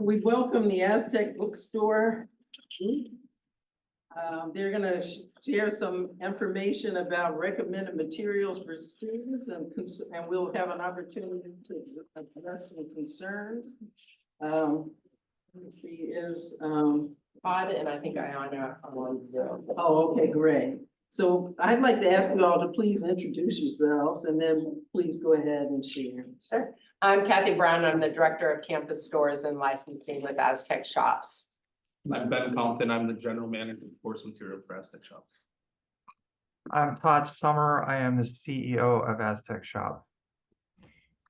We welcome the Aztec Bookstore. They're gonna share some information about recommended materials for students and we'll have an opportunity to address some concerns. Let's see, is Todd and I think Ayana are on Zoom. oh, okay, great. So I'd like to ask you all to please introduce yourselves and then please go ahead and share. Sure. I'm Kathy Brown. I'm the Director of Campus Stores and Licensing with Aztec Shops. I'm Ben Compton. I'm the General Manager of Course Material for Aztec Shop. I'm Todd Summer. I am the CEO of Aztec Shop.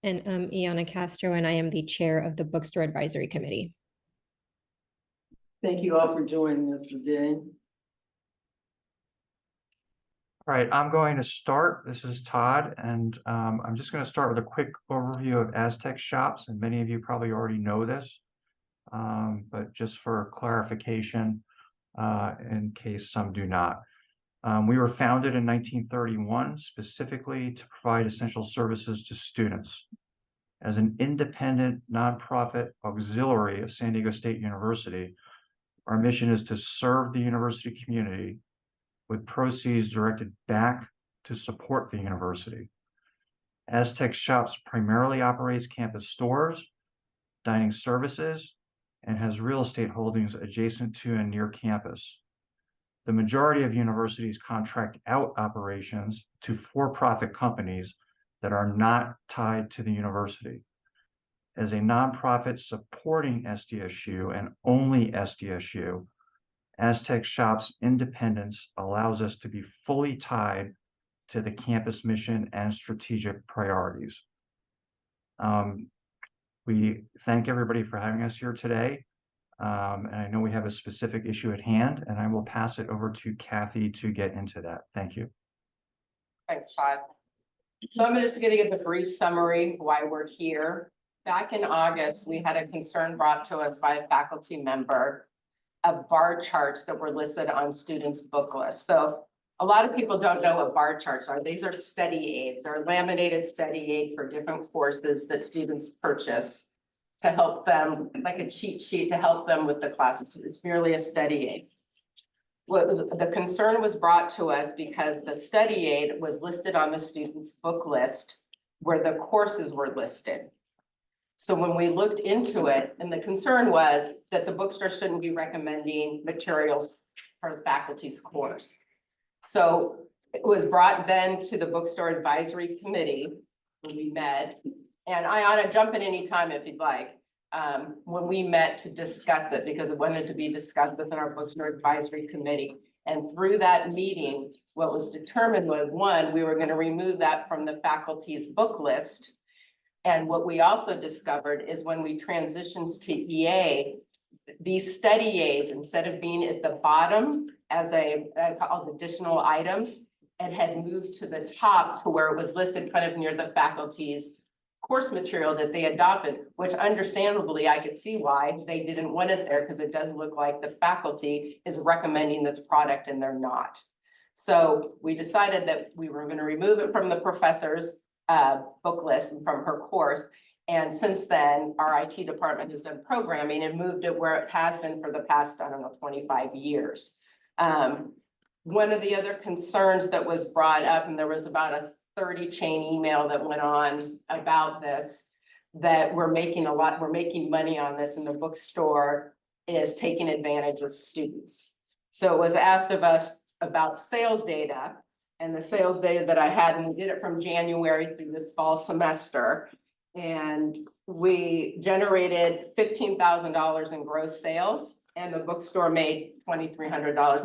And I'm Iana Castro, and I am the Chair of the Bookstore Advisory Committee. Thank you all for joining us today. All right, I'm going to start. This is Todd, and I'm just going to start with a quick overview of Aztec Shops, and many of you probably already know this, but just for clarification, in case some do not. We were founded in 1931 specifically to provide essential services to students. As an independent nonprofit auxiliary of San Diego State University, our mission is to serve the university community with proceeds directed back to support the university. Aztec Shops primarily operates campus stores, dining services, and has real estate holdings adjacent to and near campus. The majority of universities contract out operations to for-profit companies that are not tied to the university. As a nonprofit supporting SDSU and only SDSU, Aztec Shops' independence allows us to be fully tied to the campus mission and strategic priorities. We thank everybody for having us here today. And I know we have a specific issue at hand, and I will pass it over to Kathy to get into that. Thank you. Thanks, Todd. So I'm just going to give a brief summary why we're here. Back in August, we had a concern brought to us by a faculty member of bar charts that were listed on students' book lists. So a lot of people don't know what bar charts are. These are study aids. They're laminated study aid for different courses that students purchase to help them, like a cheat sheet to help them with the classes. It's merely a study aid. The concern was brought to us because the study aid was listed on the student's book list where the courses were listed. So when we looked into it, and the concern was that the bookstore shouldn't be recommending materials for the faculty's course. So it was brought then to the Bookstore Advisory Committee when we met, and Ayana, jump in any time if you'd like, when we met to discuss it, because it wanted to be discussed within our Bookstore Advisory Committee. And through that meeting, what was determined was, one, we were going to remove that from the faculty's book list. And what we also discovered is when we transitioned to EA, these study aids, instead of being at the bottom as called additional items, it had moved to the top to where it was listed kind of near the faculty's course material that they adopted, which understandably, I could see why they didn't want it there, because it does look like the faculty is recommending this product and they're not. So we decided that we were going to remove it from the professor's book list and from her course. And since then, our IT department has done programming and moved it where it has been for the past, I don't know, 25 years. One of the other concerns that was brought up, and there was about a 30 chain email that went on about this, that we're making money on this, and the bookstore is taking advantage of students. So it was asked of us about sales data, and the sales data that I had, and we did it from January through this fall semester. And we generated $15,000 in gross sales, and the bookstore made $2,300.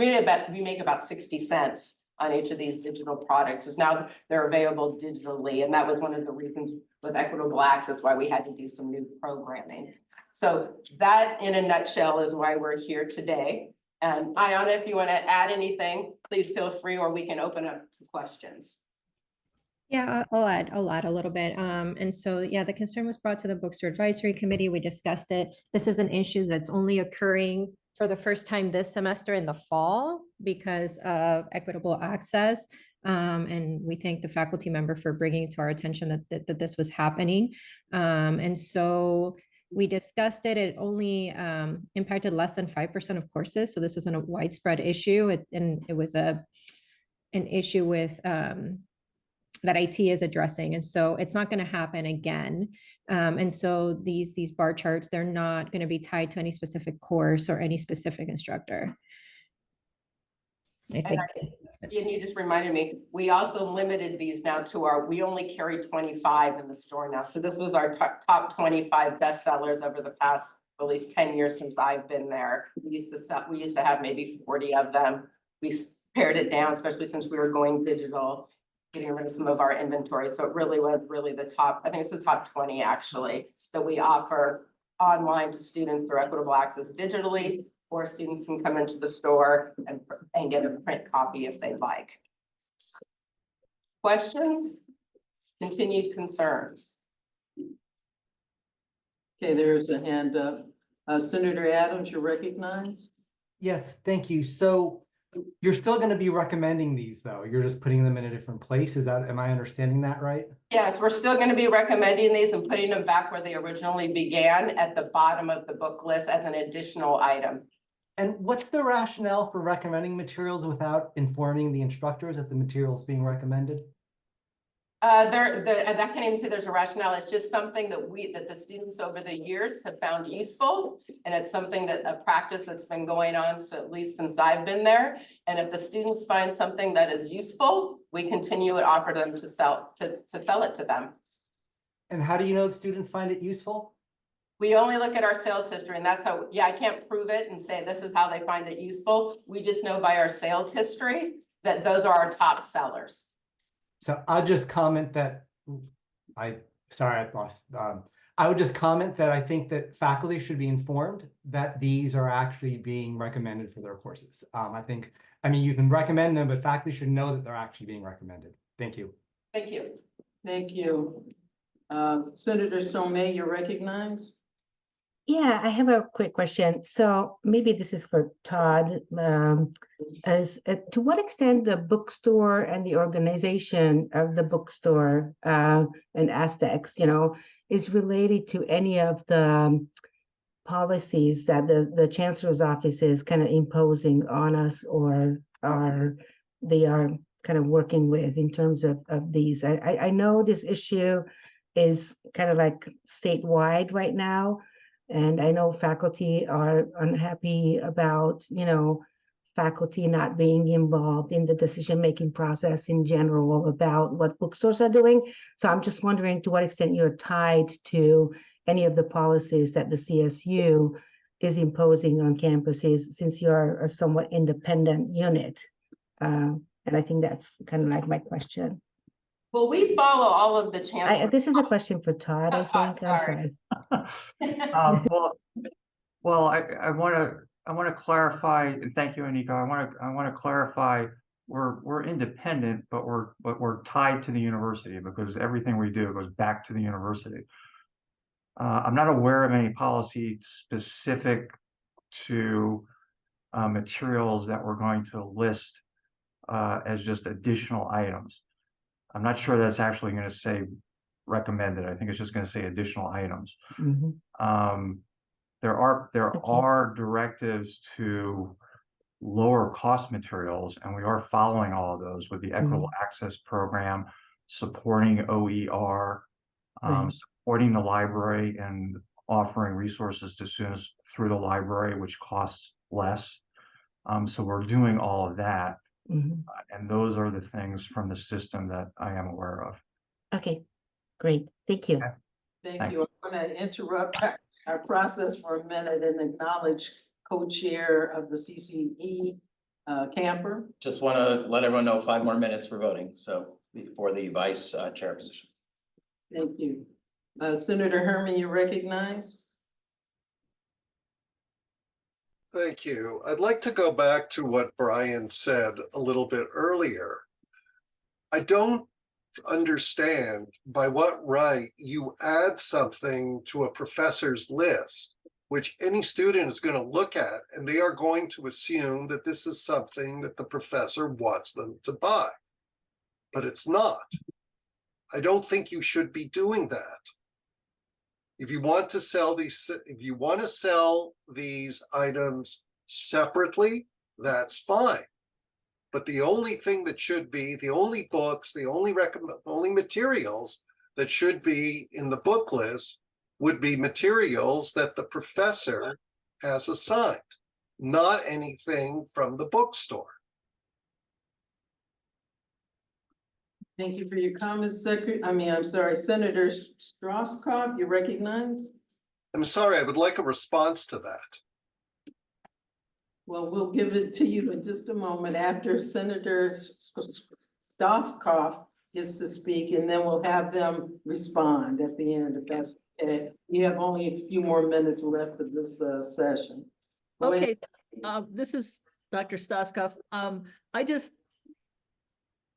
We make about 60 cents on each of these digital products, as now they're available digitally. And that was one of the reasons with equitable access why we had to do some new programming. So that in a nutshell is why we're here today. And Ayana, if you want to add anything, please feel free, or we can open up to questions. Yeah, I'll add a little bit. And so, yeah, the concern was brought to the Bookstore Advisory Committee. We discussed it. This is an issue that's only occurring for the first time this semester in the fall because of equitable access. And we thank the faculty member for bringing to our attention that this was happening. And so We discussed it. It only impacted less than 5% of courses. So this isn't a widespread issue. And it was an issue with that IT is addressing. And so it's not going to happen again. And so these bar charts, they're not going to be tied to any specific course or any specific instructor. I think. And you just reminded me, we also limited these now to we only carry 25 in the store now. So this was our top 25 bestsellers over the past at least 10 years since I've been there. We used to have maybe 40 of them. We pared it down, especially since we were going digital, getting rid of some of our inventory. So it really was the top, I think it's the top 20 actually, that we offer online to students through Equitable Access digitally, or students can come into the store and get a print copy if they'd like. Questions? Continued concerns? Okay, there's a hand up. Senator Adams, you're recognized. Yes, thank you. So you're still going to be recommending these though. You're just putting them in a different place. Am I understanding that right? Yes, we're still going to be recommending these and putting them back where they originally began at the bottom of the book list as an additional item. And what's the rationale for recommending materials without informing the instructors that the material is being recommended? I can't even say there's a rationale. It's just something that the students over the years have found useful. And it's something a practice that's been going on at least since I've been there. And if the students find something that is useful, we continue to offer them to sell it to them. And how do you know the students find it useful? We only look at our sales history, and that's how, I can't prove it and say this is how they find it useful. We just know by our sales history that those are our top sellers. So I'll just comment that I would just comment that I think that faculty should be informed that these are actually being recommended for their courses. I mean, you can recommend them, but faculty should know that they're actually being recommended. Thank you. Thank you. Thank you. Senator Somé, you're recognized. Yeah, I have a quick question. So maybe this is for Todd. To what extent the bookstore and the organization of the bookstore and Aztecs, is related to any of the policies that the chancellor's office is kind of imposing on us, or they are kind of working with in terms of these? I know this issue is kind of like statewide right now. And I know faculty are unhappy about, faculty not being involved in the decision-making process in general about what bookstores are doing. So I'm just wondering to what extent you're tied to any of the policies that the CSU is imposing on campuses, since you're a somewhat independent unit. And I think that's kind of like my question. Well, we follow all of the chancellor. This is a question for Todd, I think. I'm sorry. Well, I want to clarify, and thank you, Aniko. I want to clarify, we're independent, but we're tied to the university because everything we do goes back to the university. I'm not aware of any policy specific to materials that we're going to list as just additional items. I'm not sure that's actually going to say recommended. I think it's just going to say additional items. Mm-hmm. There are directives to lower cost materials, and we are following all of those with the Equitable Access Program, supporting OER, supporting the library and offering resources to students through the library, which costs less. So we're doing all of that. And those are the things from the system that I am aware of. Okay, great. Thank you. Okay. Thank you. I'm going to interrupt our process for a minute and acknowledge co-chair of the CCE, Camper. Just want to let everyone know 5 more minutes for voting. So for the vice chair position. Thank you. Senator Herman, you recognize. Thank you. I'd like to go back to what Brian said a little bit earlier. I don't understand by what right you add something to a professor's list, which any student is going to look at, and they are going to assume that this is something that the professor wants them to buy. But it's not. I don't think you should be doing that. If you want to sell these items separately, that's fine. But the only thing that should be, the only books, the only materials that should be in the book list would be materials that the professor has assigned, not anything from the bookstore. Thank you for your comments, Senator Strauss-Cobb, you recognize? I'm sorry, I would like a response to that. Well, we'll give it to you in just a moment after Senator Strauss-Cobb gets to speak, and then we'll have them respond at the end, if that's okay. You have only a few more minutes left of this session. Go ahead. Okay, this is Dr. Stoskov. I just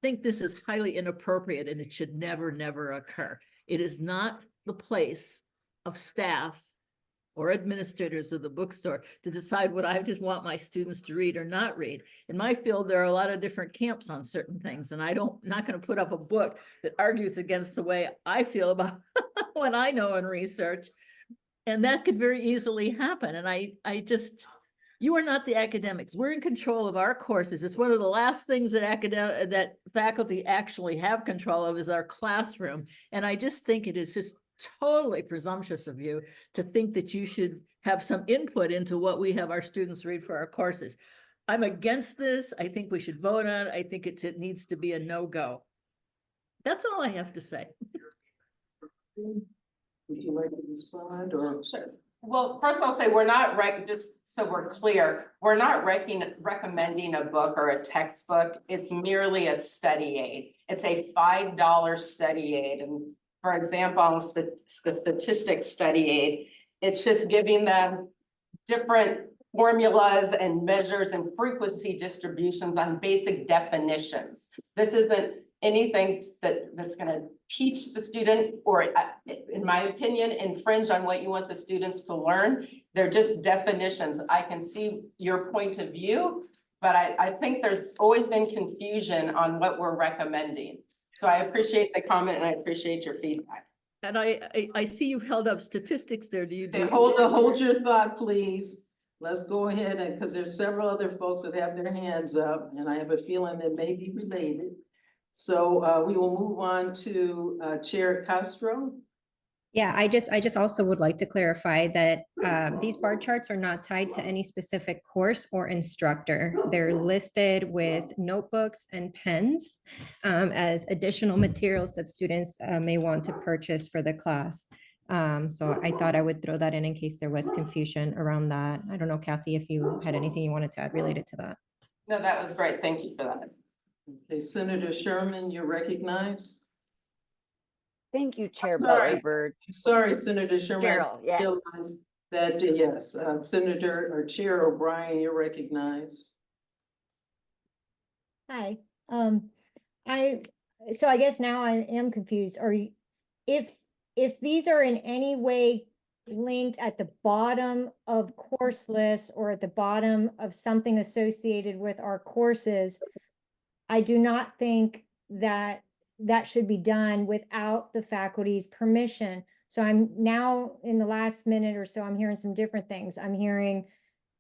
think this is highly inappropriate and it should never occur. It is not the place of staff or administrators of the bookstore to decide what I just want my students to read or not read. In my field, there are a lot of different camps on certain things, and not going to put up a book that argues against the way I feel about what I know in research. And that could very easily happen. And I just, you are not the academics. We're in control of our courses. It's one of the last things that faculty actually have control of is our classroom. And I just think it is just totally presumptuous of you to think that you should have some input into what we have our students read for our courses. I'm against this. I think we should vote on it. I think it needs to be a no-go. That's all I have to say. Would you like to respond or? Sure. Well, first I'll say we're not just so we're clear, we're not recommending a book or a textbook. It's merely a study aid. It's a $5 study aid. And for example, the statistics study aid, it's just giving them different formulas and measures and frequency distributions on basic definitions. This isn't anything that's going to teach the student or, in my opinion, infringe on what you want the students to learn. They're just definitions. I can see your point of view, but I think there's always been confusion on what we're recommending. So I appreciate the comment and I appreciate your feedback. And I see you've held up statistics there. Do you do? Hold your thought, please. Let's go ahead and, because there's several other folks that have their hands up and I have a feeling that may be related. So we will move on to Chair Castro. Yeah, I just also would like to clarify that these bar charts are not tied to any specific course or instructor. They're listed with notebooks and pens as additional materials that students may want to purchase for the class. So I thought I would throw that in case there was confusion around that. I don't know, Kathy, if you had anything you wanted to add related to that. No, that was great. Thank you for that. Okay, Senator Sherman, you're recognized. Thank you, Chair Sorry. Butler-Bird. Sorry, Senator Sherman. Cheryl, yeah. Realize that, yes, Senator or Chair O'Brien, you're recognized. Hi, so I guess now I am confused. If these are in any way linked at the bottom of course lists or at the bottom of something associated with our courses, I do not think that that should be done without the faculty's permission. So I'm now in the last minute or so, I'm hearing some different things. I'm hearing,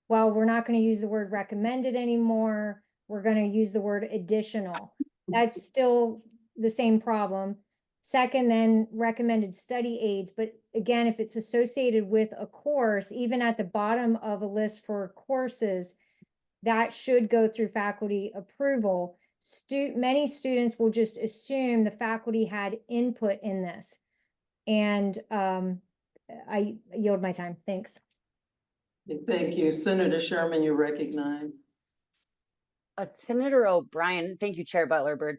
well, we're not going to use the word recommended anymore. We're going to use the word additional. That's still the same problem. Second, then recommended study aids. But again, if it's associated with a course, even at the bottom of a list for courses, that should go through faculty approval. Many students will just assume the faculty had input in this. And I yield my time. Thanks. Thank you. Senator Sherman, you're recognized. Senator O'Brien, thank you, Chair Butler-Bird,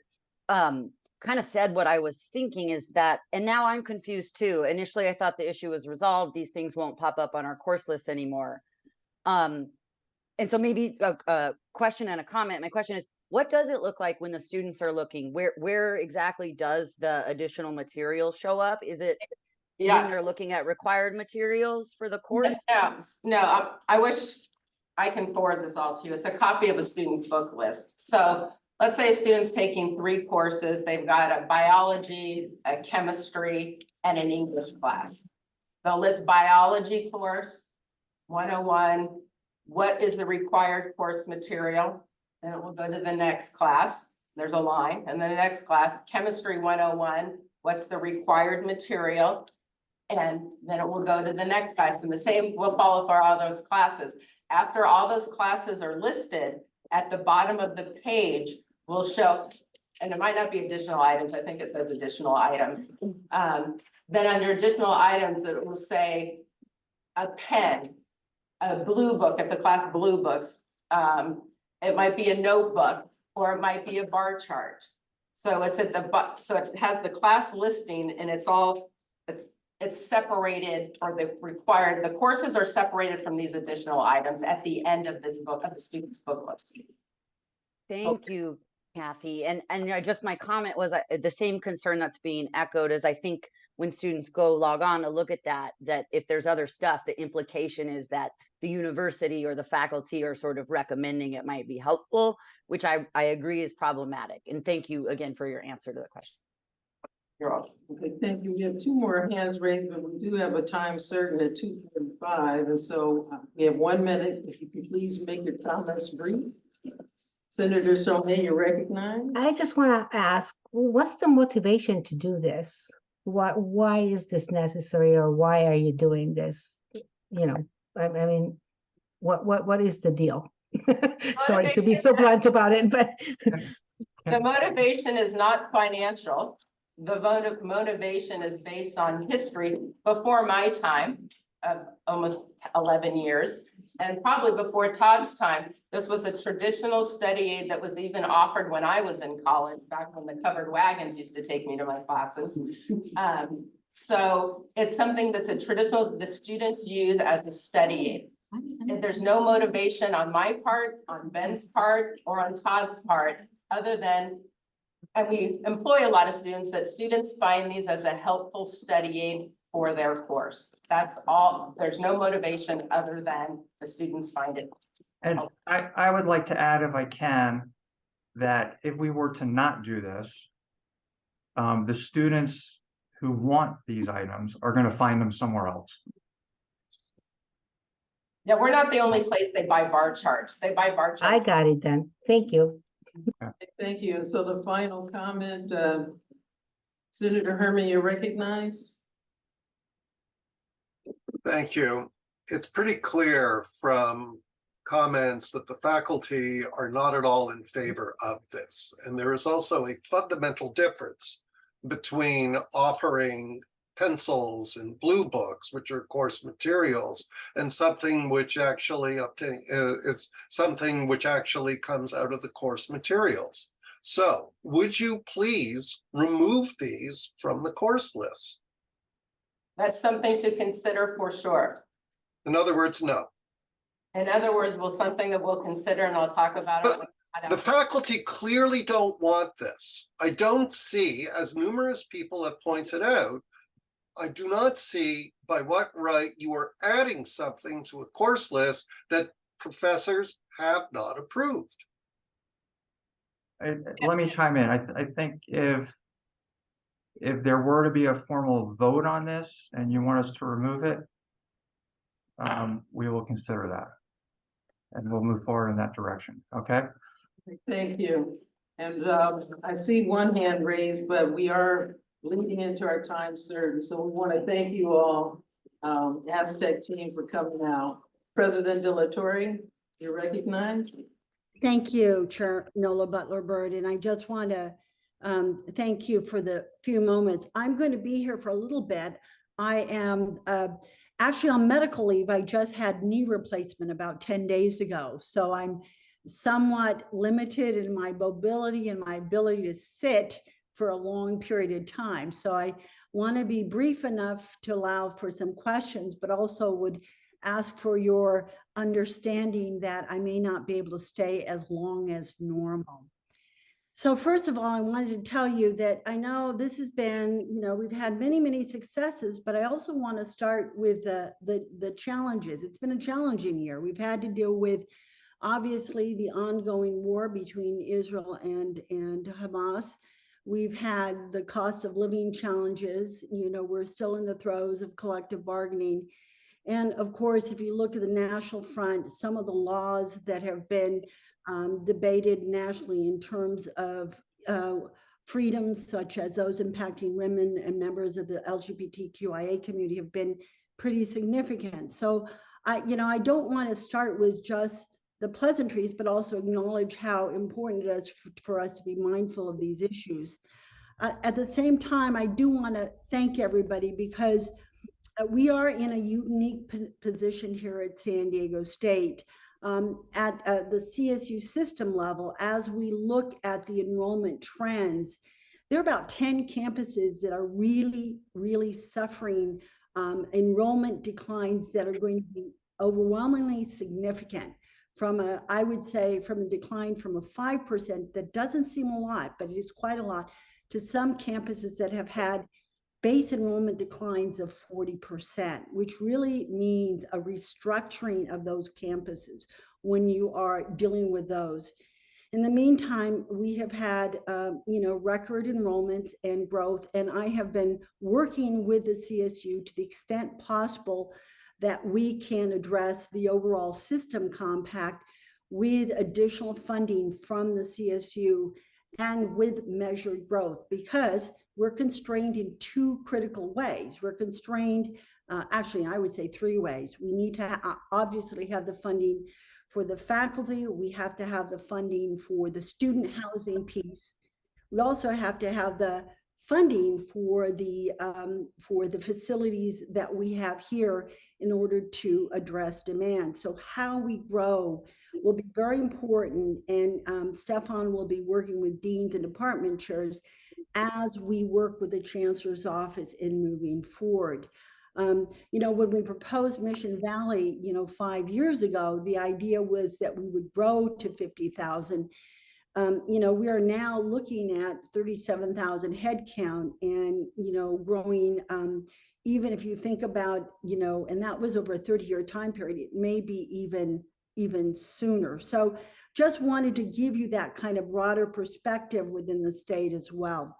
kind of said what I was thinking is that, and now I'm confused too. Initially, I thought the issue was resolved. These things won't pop up on our course list anymore. And so maybe a question and a comment. My question is, what does it look like when the students are looking? Where exactly does the additional material show up? Is it when they're looking at required materials for the course? No, I wish I can forward this all to you. It's a copy of a student's book list. So let's say a student's taking 3 courses. They've got a biology, a chemistry, and an English class. They'll list biology course, 101, what is the required course material? Then it will go to the next class. There's a line, and then the next class, chemistry 101, what's the required material? And then it will go to the next class, and the same will follow for all those classes. After all those classes are listed, at the bottom of the page will show, and it might not be additional items, I think it says additional items. Then under additional items, it will say a pen, a blue book, if the class blue books. It might be a notebook, or it might be a bar chart. So it's at the, so it has the class listing, and it's all, it's separated, or the required, the courses are separated from these additional items at the end of this book, of the student's book list. Thank you, Kathy. And just my comment was the same concern that's being echoed as I think when students go log on to look at that if there's other stuff, the implication is that the university or the faculty are sort of recommending it might be helpful, which I agree is problematic. And thank you again for your answer to the question. You're welcome. Okay, thank you. We have 2 more hands raised, but we do have a time certain at 2:45, and so we have 1 minute. If you could please make your comments brief. Senator Somé, you're recognized. I just want to ask, what's the motivation to do this? Why is this necessary, or why are you doing this? You know, I mean, what is the deal? Sorry to be so blunt about it, but The motivation is not financial. The motivation is based on history before my time of almost 11 years, and probably before Todd's time. This was a traditional study aid that was even offered when I was in college, back when the covered wagons used to take me to my classes. So it's something that's a traditional, the students use as a study aid. If there's no motivation on my part, on Ben's part, or on Todd's part, other than, and we employ a lot of students, that students find these as a helpful study aid for their course. That's all. There's no motivation other than the students find it. And I would like to add, if I can, that if we were to not do this, the students who want these items are going to find them somewhere else. Yeah, we're not the only place they buy bar charts. They buy bar charts. I got it then. Thank you. Thank you. And so the final comment, Senator Herman, you're recognized. Thank you. It's pretty clear from comments that the faculty are not at all in favor of this. And there is also a fundamental difference between offering pencils and blue books, which are course materials, and something which actually is something which actually comes out of the course materials. So would you please remove these from the course list? That's something to consider for sure. In other words, no. In other words, something that we'll consider, and I'll talk about it. The faculty clearly don't want this. I don't see, as numerous people have pointed out, I do not see by what right you are adding something to a course list that professors have not approved. Let me chime in. I think if there were to be a formal vote on this and you want us to remove it, we will consider that. And we'll move forward in that direction, okay? Thank you. And I see 1 hand raised, but we are leading into our time certain. So we want to thank you all, Aztec team, for coming out. President De La Torre, you're recognized. Thank you, Chair Nola Butler-Bird, and I just want to thank you for the few moments. I'm going to be here for a little bit. I am actually on medical leave. I just had knee replacement about 10 days ago, so I'm somewhat limited in my mobility and my ability to sit for a long period of time. So I want to be brief enough to allow for some questions, but also would ask for your understanding that I may not be able to stay as long as normal. So first of all, I wanted to tell you that I know this has been, we've had many, many successes, but I also want to start with the challenges. It's been a challenging year. We've had to deal with, obviously, the ongoing war between Israel and Hamas. We've had the cost of living challenges. We're still in the throes of collective bargaining. And of course, if you look at the national front, some of the laws that have been debated nationally in terms of freedoms, such as those impacting women and members of the LGBTQIA community, have been pretty significant. So I don't want to start with just the pleasantries, but also acknowledge how important it is for us to be mindful of these issues. At the same time, I do want to thank everybody, because we are in a unique position here at San Diego State. At the CSU system level, as we look at the enrollment trends, there are about 10 campuses that are really, really suffering enrollment declines that are going to be overwhelmingly significant. I would say from a decline from a 5%, that doesn't seem a lot, but it is quite a lot, to some campuses that have had base enrollment declines of 40%, which really means a restructuring of those campuses when you are dealing with those. In the meantime, we have had, record enrollments and growth, and I have been working with the CSU to the extent possible that we can address the overall system compact with additional funding from the CSU and with measured growth, because we're constrained in two critical ways. We're constrained, actually, I would say three ways. We need to obviously have the funding for the faculty. We have to have the funding for the student housing piece. We also have to have the funding for the facilities that we have here in order to address demand. So how we grow will be very important, and Stefan will be working with deans and department chairs as we work with the chancellor's office in moving forward. When we proposed Mission Valley, 5 years ago, the idea was that we would grow to 50,000. We are now looking at 37,000 head count, and, growing, even if you think about, and that was over a 30-year time period, it may be even sooner. So just wanted to give you that kind of broader perspective within the state as well.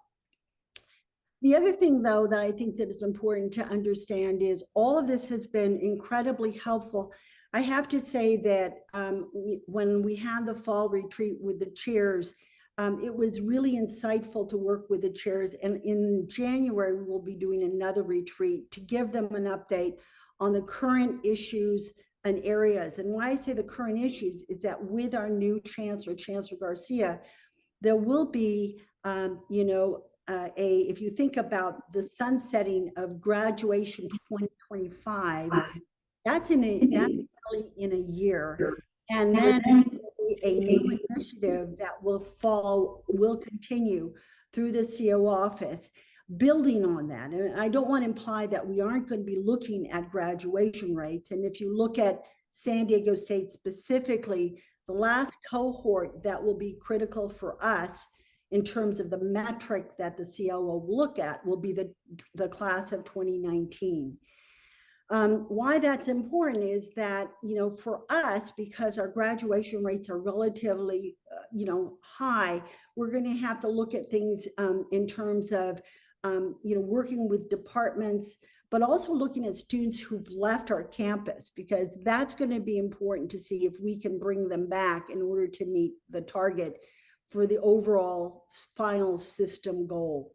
The other thing, though, that I think that is important to understand is all of this has been incredibly helpful. I have to say that when we had the fall retreat with the chairs, it was really insightful to work with the chairs. And in January, we will be doing another retreat to give them an update on the current issues and areas. And why I say the current issues is that with our new chancellor, Chancellor Garcia, there will be, if you think about the sunsetting of graduation 2025, that's really in a year. And then a new initiative that will continue through the CO office, building on that. And I don't want to imply that we aren't going to be looking at graduation rates. And if you look at San Diego State specifically, the last cohort that will be critical for us in terms of the metric that the COO will look at will be the class of 2019. Why that's important is that, for us, because our graduation rates are relatively, high, we're going to have to look at things in terms of, working with departments, but also looking at students who've left our campus, because that's going to be important to see if we can bring them back in order to meet the target for the overall final system goal.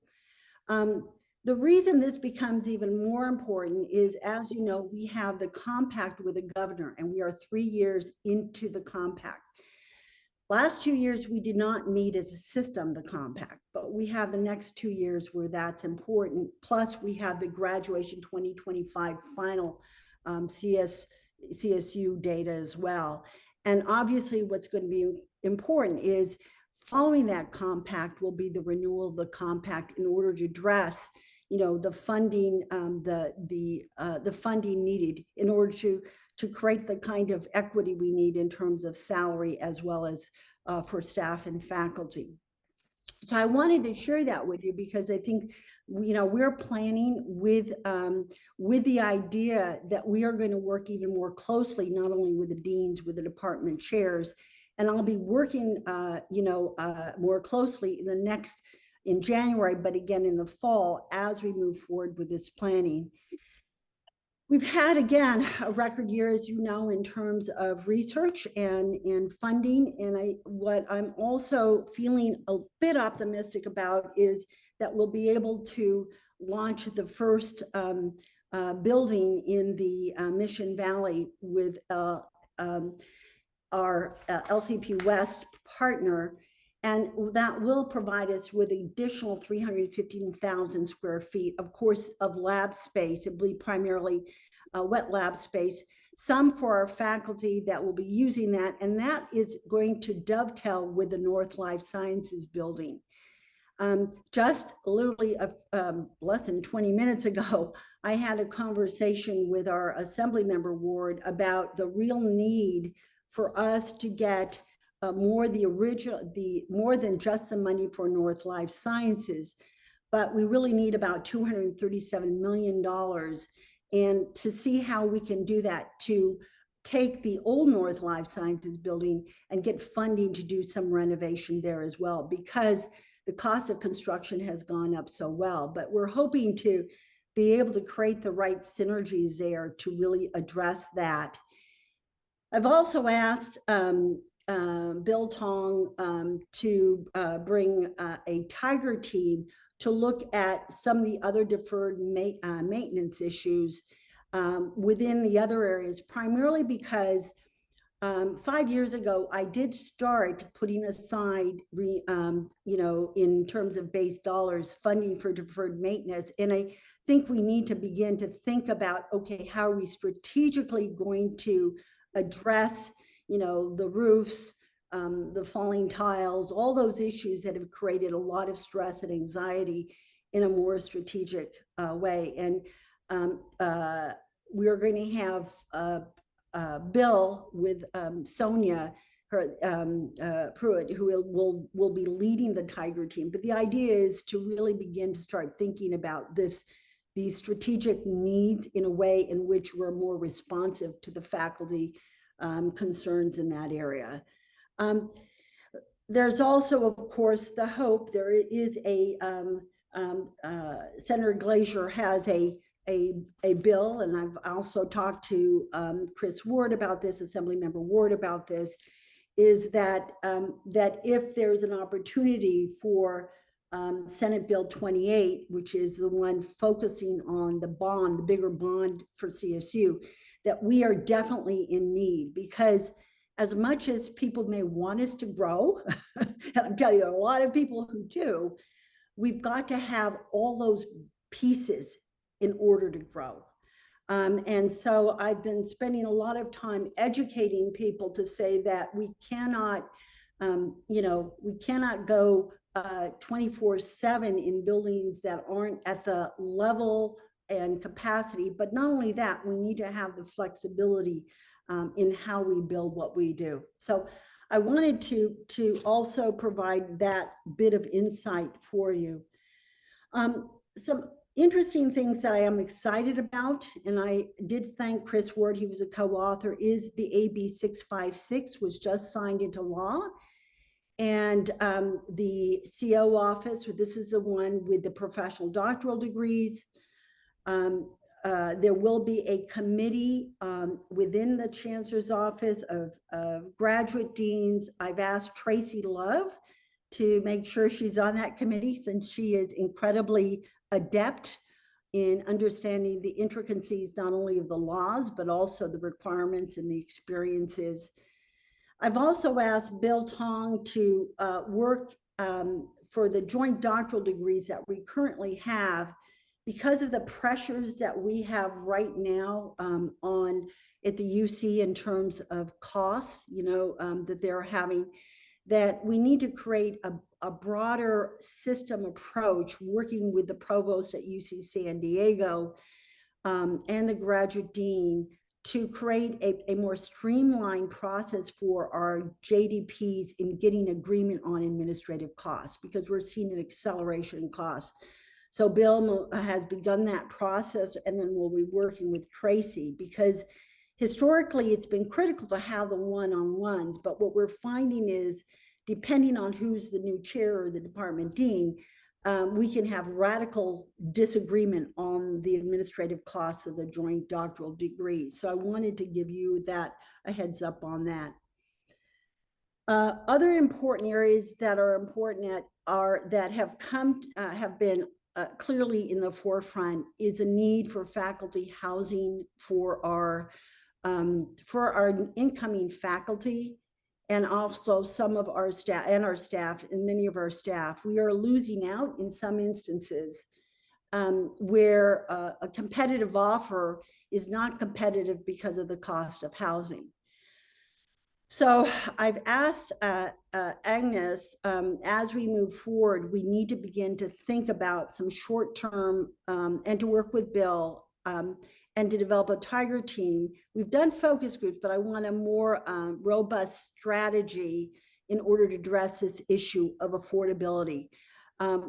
The reason this becomes even more important is, as you know, we have the compact with the governor, and we are 3 years into the compact. Last 2 years, we did not meet as a system the compact, but we have the next 2 years where that's important. Plus, we have the graduation 2025 final CSU data as well. And obviously, what's going to be important is following that compact will be the renewal of the compact in order to address, the funding, the funding needed in order to create the kind of equity we need in terms of salary, as well as for staff and faculty. So I wanted to share that with you, because I think, we're planning with the idea that we are going to work even more closely, not only with the deans, with the department chairs, and I'll be working, more closely in the next, in January, but again in the fall as we move forward with this planning. We've had, again, a record year, as you know, in terms of research and funding. And what I'm also feeling a bit optimistic about is that we'll be able to launch the first building in the Mission Valley with our LCP West partner. And that will provide us with additional 315,000 square feet, of course, of lab space. It will be primarily wet lab space, some for our faculty that will be using that. And that is going to dovetail with the North Life Sciences building. Just literally less than 20 minutes ago, I had a conversation with our Assembly Member Ward about the real need for us to get more than just the money for North Life Sciences, but we really need about $237 million, and to see how we can do that to take the old North Life Sciences building and get funding to do some renovation there as well, because the cost of construction has gone up so well. But we're hoping to be able to create the right synergies there to really address that. I've also asked Bill Tong to bring a Tiger team to look at some of the other deferred maintenance issues within the other areas, primarily because 5 years ago, I did start putting aside, in terms of base dollars, funding for deferred maintenance. And I think we need to begin to think about, okay, how are we strategically going to address, the roofs, the falling tiles, all those issues that have created a lot of stress and anxiety in a more strategic way. And we're going to have Bill with Sonia Pruitt, who will be leading the Tiger team. But the idea is to really begin to start thinking about these strategic needs in a way in which we're more responsive to the faculty concerns in that area. There's also, of course, the hope. There is Senator Glazer has a bill, and I've also talked to Chris Ward about this, Assembly Member Ward about this, is that that if there's an opportunity for Senate Bill 28, which is the one focusing on the bigger bond for CSU, that we are definitely in need, because as much as people may want us to grow, and I'm telling you, a lot of people who do, we've got to have all those pieces in order to grow. And so I've been spending a lot of time educating people to say that we cannot, we cannot go 24/7 in buildings that aren't at the level and capacity. But not only that, we need to have the flexibility in how we build what we do. So I wanted to also provide that bit of insight for you. Some interesting things that I am excited about, and I did thank Chris Ward, he was a co-author, is the AB 656 was just signed into law. And the CO office, this is the one with the professional doctoral degrees. There will be a committee within the Chancellor's Office of graduate deans. I've asked Tracy Love to make sure she's on that committee, since she is incredibly adept in understanding the intricacies, not only of the laws, but also the requirements and the experiences. I've also asked Bill Tong to work for the joint doctoral degrees that we currently have, because of the pressures that we have right now at the UC in terms of costs, that they're having, that we need to create a broader system approach, working with the provost at UC San Diego and the graduate dean, to create a more streamlined process for our JDPs in getting agreement on administrative costs, because we're seeing an acceleration in costs. So Bill has begun that process, and then we'll be working with Tracy, because historically it's been critical to have the one-on-ones, but what we're finding is, depending on who's the new chair or the department dean, we can have radical disagreement on the administrative costs of the joint doctoral degrees. So I wanted to give you that a heads up on that. Other important areas that are important that have been clearly in the forefront is a need for faculty housing for our incoming faculty, and also some of our staff and many of our staff. We are losing out in some instances where a competitive offer is not competitive because of the cost of housing. So I've asked Agnes, as we move forward, we need to begin to think about some short-term and to work with Bill and to develop a Tiger team. We've done focus groups, but I want a more robust strategy in order to address this issue of affordability,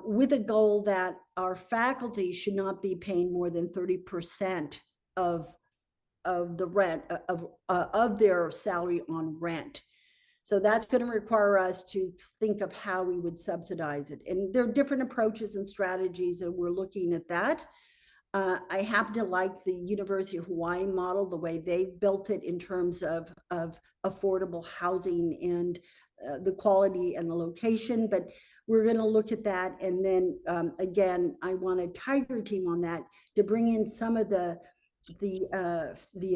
with a goal that our faculty should not be paying more than 30% of the rent of their salary on rent. So that's going to require us to think of how we would subsidize it. And there are different approaches and strategies, and we're looking at that. I happen to like the University of Hawaii model, the way they've built it in terms of affordable housing and the quality and the location, but we're going to look at that. And then again, I want a Tiger team on that to bring in some of the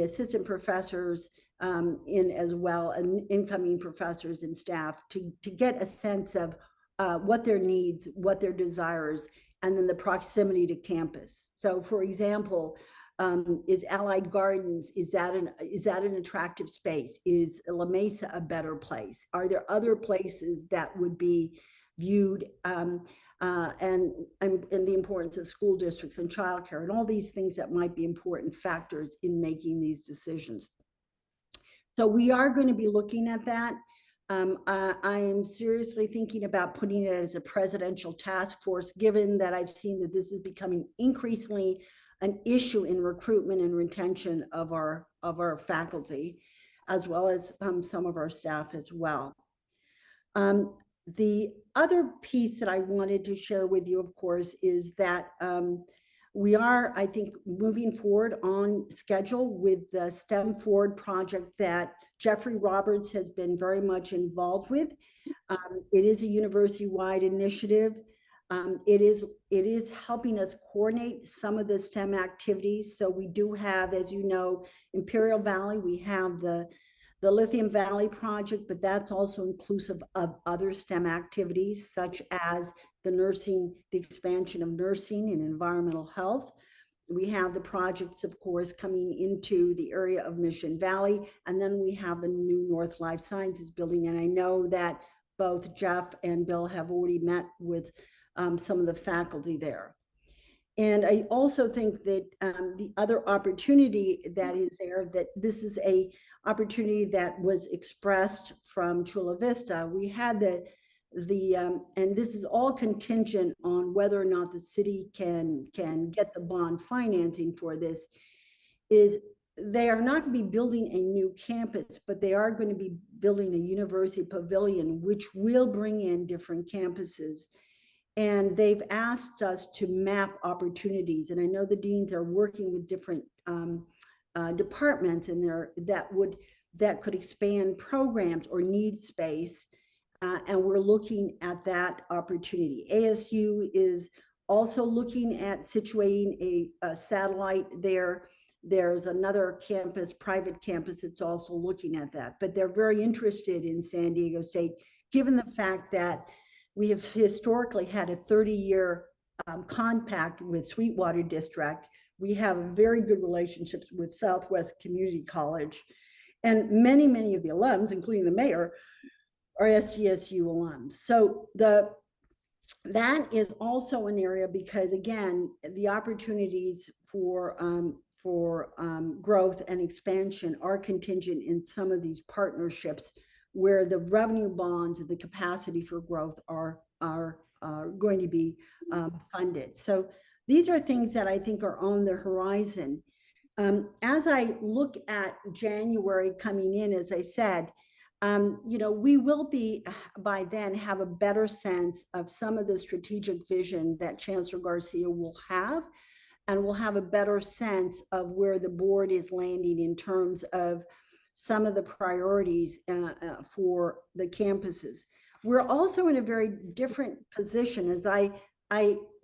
assistant professors in as well, and incoming professors and staff to get a sense of what their needs, what their desires, and then the proximity to campus. So for example, is Allied Gardens, is that an attractive space? Is La Mesa a better place? Are there other places that would be viewed and the importance of school districts and childcare and all these things that might be important factors in making these decisions. So we are going to be looking at that. I am seriously thinking about putting it as a presidential task force, given that I've seen that this is becoming increasingly an issue in recruitment and retention of our faculty, as well as some of our staff as well. The other piece that I wanted to share with you, of course, is that we are, I think, moving forward on schedule with the STEM Forward project that Jeffrey Roberts has been very much involved with. It is a university-wide initiative. It is helping us coordinate some of the STEM activities. So we do have, as you know, Imperial Valley, we have the Lithium Valley project, but that's also inclusive of other STEM activities, such as the expansion of nursing and environmental health. We have the projects, of course, coming into the area of Mission Valley, and then we have the new North Life Sciences building. And I know that both Jeff and Bill have already met with some of the faculty there. And I also think that the other opportunity that is there, that this is a opportunity that was expressed from Chula Vista. We had and this is all contingent on whether or not the city can get the bond financing for this, is they are not going to be building a new campus, but they are going to be building a university pavilion, which will bring in different campuses. And they've asked us to map opportunities. And I know the deans are working with different departments in there that could expand programs or need space. And we're looking at that opportunity. ASU is also looking at situating a satellite there. There's another campus, private campus, that's also looking at that. But they're very interested in San Diego State, given the fact that we have historically had a 30-year compact with Sweetwater District. We have very good relationships with Southwest Community College. And many, many of the alums, including the mayor, are SDSU alums. So that is also an area, because again, the opportunities for growth and expansion are contingent in some of these partnerships where the revenue bonds and the capacity for growth are going to be funded. So these are things that I think are on the horizon. As I look at January coming in, as I said, we will be by then have a better sense of some of the strategic vision that Chancellor Garcia will have, and we'll have a better sense of where the board is landing in terms of some of the priorities for the campuses. We're also in a very different position, as I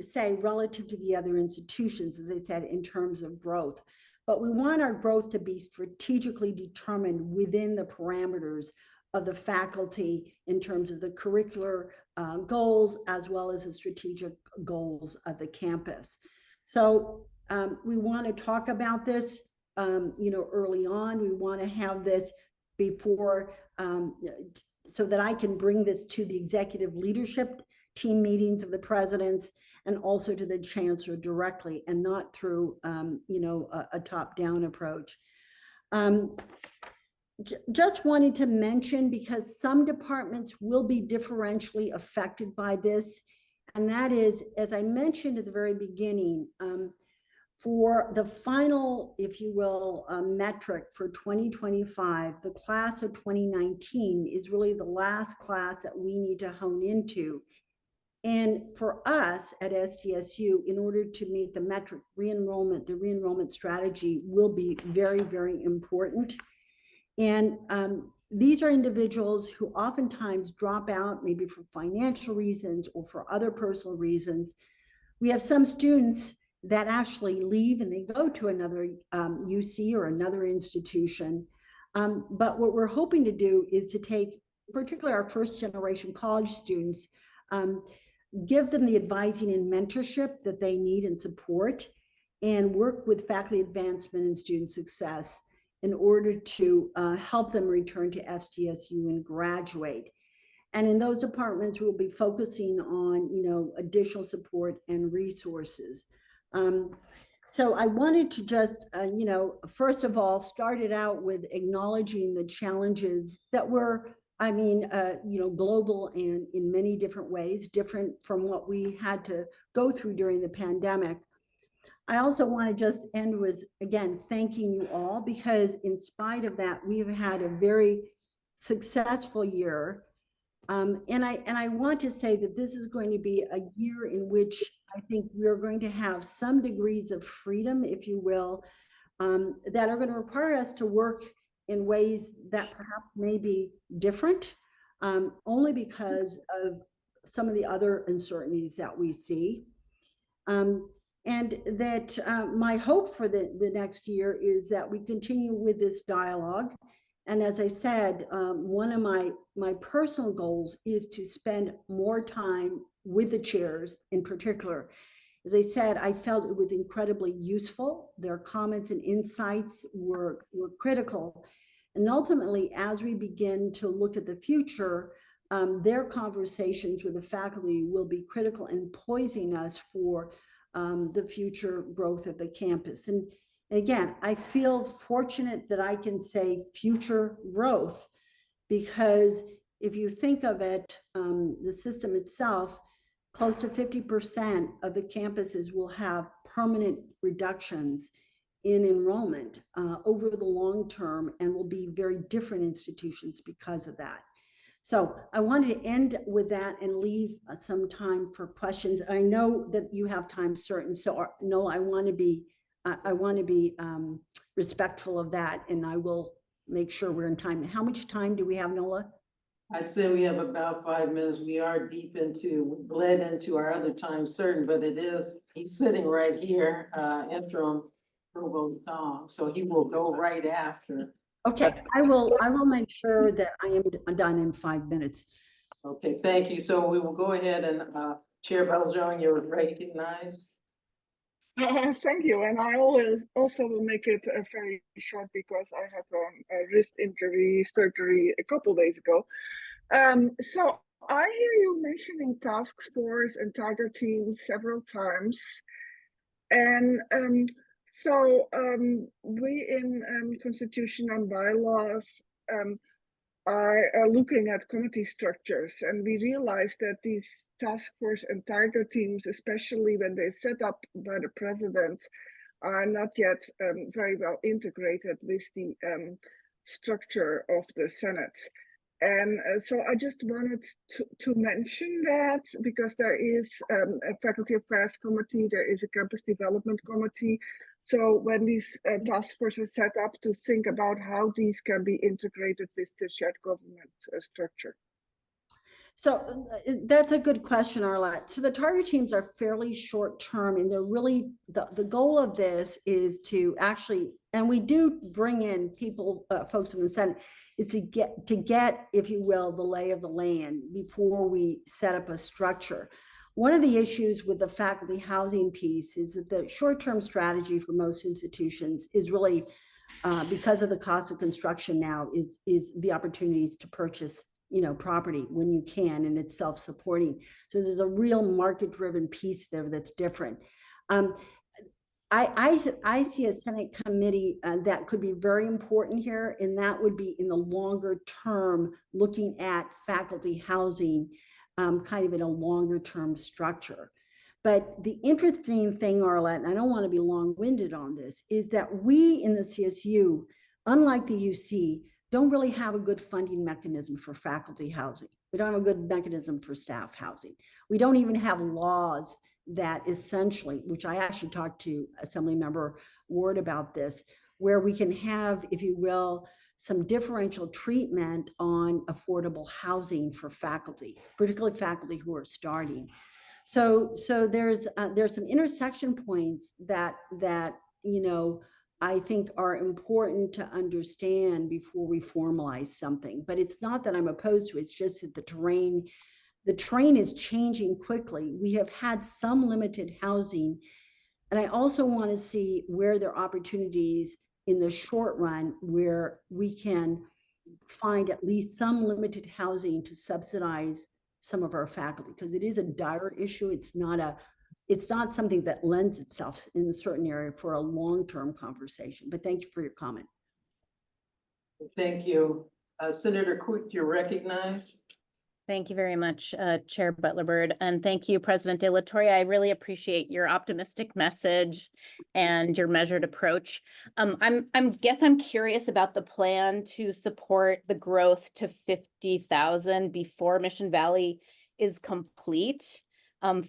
say, relative to the other institutions, as I said, in terms of growth. But we want our growth to be strategically determined within the parameters of the faculty in terms of the curricular goals, as well as the strategic goals of the campus. So we want to talk about this, early on. We want to have this before, so that I can bring this to the executive leadership team meetings of the presidents and also to the chancellor directly, and not through, a top-down approach. Just wanted to mention, because some departments will be differentially affected by this, and that is, as I mentioned at the very beginning, for the final, if you will, metric for 2025, the class of 2019 is really the last class that we need to hone into. And for us at SDSU, in order to meet the metric re-enrollment, the re-enrollment strategy will be very, very important. And these are individuals who oftentimes drop out, maybe for financial reasons or for other personal reasons. We have some students that actually leave and they go to another UC or another institution. But what we're hoping to do is to take, particularly our first generation college students, give them the advising and mentorship that they need and support, and work with faculty advancement and student success in order to help them return to SDSU and graduate. And in those departments, we'll be focusing on, additional support and resources. So I wanted to just, first of all, start it out with acknowledging the challenges that were, global and in many different ways, different from what we had to go through during the pandemic. I also want to just end with, again, thanking you all, because in spite of that, we've had a very successful year. And I want to say that this is going to be a year in which I think we're going to have some degrees of freedom, if you will, that are going to require us to work in ways that perhaps may be different, only because of some of the other uncertainties that we see. And that my hope for the next year is that we continue with this dialogue. And as I said, one of my personal goals is to spend more time with the chairs in particular. As I said, I felt it was incredibly useful. Their comments and insights were critical. And ultimately, as we begin to look at the future, their conversations with the faculty will be critical in poising us for the future growth of the campus. And again, I feel fortunate that I can say future growth, because if you think of it, the system itself, close to 50% of the campuses will have permanent reductions in enrollment over the long term, and will be very different institutions because of that. So I wanted to end with that and leave some time for questions. I know that you have time certain, so no, I want to be respectful of that, and I will make sure we're in time. How much time do we have, Nola? I'd say we have about 5 minutes. We are we bled into our other time certain, but he's sitting right here, interim Provost Tom, so he will go right after. Okay, I will make sure that I am done in 5 minutes. Okay, thank you. So we will go ahead and Chair Beljohn, you're recognized. Thank you, and I also will make it very short, because I had a wrist injury surgery a couple days ago. So I hear you mentioning task force and target teams several times, and we in Constitution and bylaws are looking at committee structures, and we realize that these task force and target teams, especially when they're set up by the president, are not yet very well integrated with the structure of the Senate. And so I just wanted to mention that because there is a faculty affairs committee, there is a campus development committee. So when these task forces are set up, to think about how these can be integrated with the shared government structure. So that's a good question, Arlette. So the target teams are fairly short term, and they're really, the goal of this is to actually, and we do bring in people, folks from the Senate, is to get, if you will, the lay of the land before we set up a structure. One of the issues with the faculty housing piece is that the short-term strategy for most institutions is really, because of the cost of construction now, is the opportunities to purchase, you know, property when you can, and it's self-supporting. So there's a real market-driven piece there that's different. I see a Senate committee that could be very important here, and that would be in the longer term, looking at faculty housing, kind of in a longer term structure. But the interesting thing, Arlette, and I don't want to be long-winded on this, is that we in the CSU, unlike the UC, don't really have a good funding mechanism for faculty housing. We don't have a good mechanism for staff housing. We don't even have laws that essentially, which I actually talked to Assemblymember Ward about this, where we can have, if you will, some differential treatment on affordable housing for faculty, particularly faculty who are starting. So there's some intersection points that you know, I think are important to understand before we formalize something. But it's not that I'm opposed to it, it's just that the terrain is changing quickly. We have had some limited housing, and I also want to see where there are opportunities in the short run where we can find at least some limited housing to subsidize some of our faculty, because it is a dire issue. It's not something that lends itself in a certain area for a long-term conversation. But thank you for your comment. Thank you. Senator Quick, you're recognized. Thank you very much, Chair Butler-Byrd, and thank you, President De La Torre. I really appreciate your optimistic message and your measured approach. I'm curious about the plan to support the growth to 50,000 before Mission Valley is complete.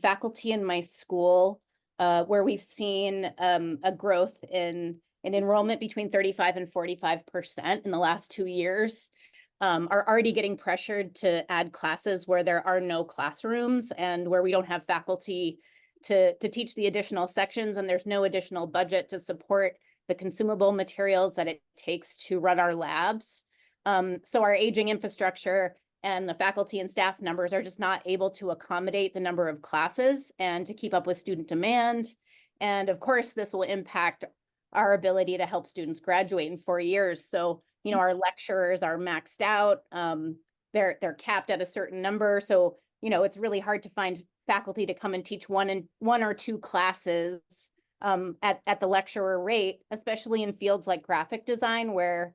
Faculty in my school, where we've seen a growth in enrollment between 35 and 45% in the last 2 years. Are already getting pressured to add classes where there are no classrooms and where we don't have faculty to teach the additional sections, and there's no additional budget to support the consumable materials that it takes to run our labs. So our aging infrastructure and the faculty and staff numbers are just not able to accommodate the number of classes and to keep up with student demand. And of course, this will impact our ability to help students graduate in 4 years. So, you know, our lecturers are maxed out. They're capped at a certain number. So, you know, it's really hard to find faculty to come and teach one or two classes at the lecturer rate, especially in fields like graphic design, where,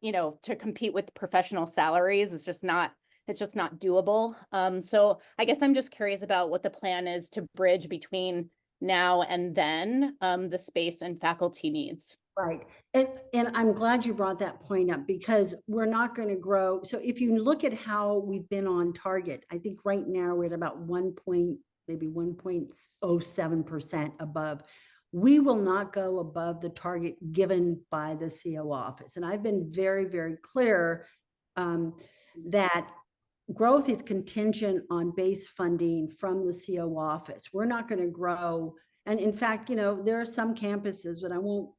you know, to compete with professional salaries, it's just not doable. So I guess I'm just curious about what the plan is to bridge between now and then the space and faculty needs. Right. And I'm glad you brought that point up, because we're not going to grow. So if you look at how we've been on target, I think right now we're at about 1.07% above. We will not go above the target given by the CO office. And I've been very, very clear that growth is contingent on base funding from the CO office. We're not going to grow. And in fact, you know, there are some campuses, but I won't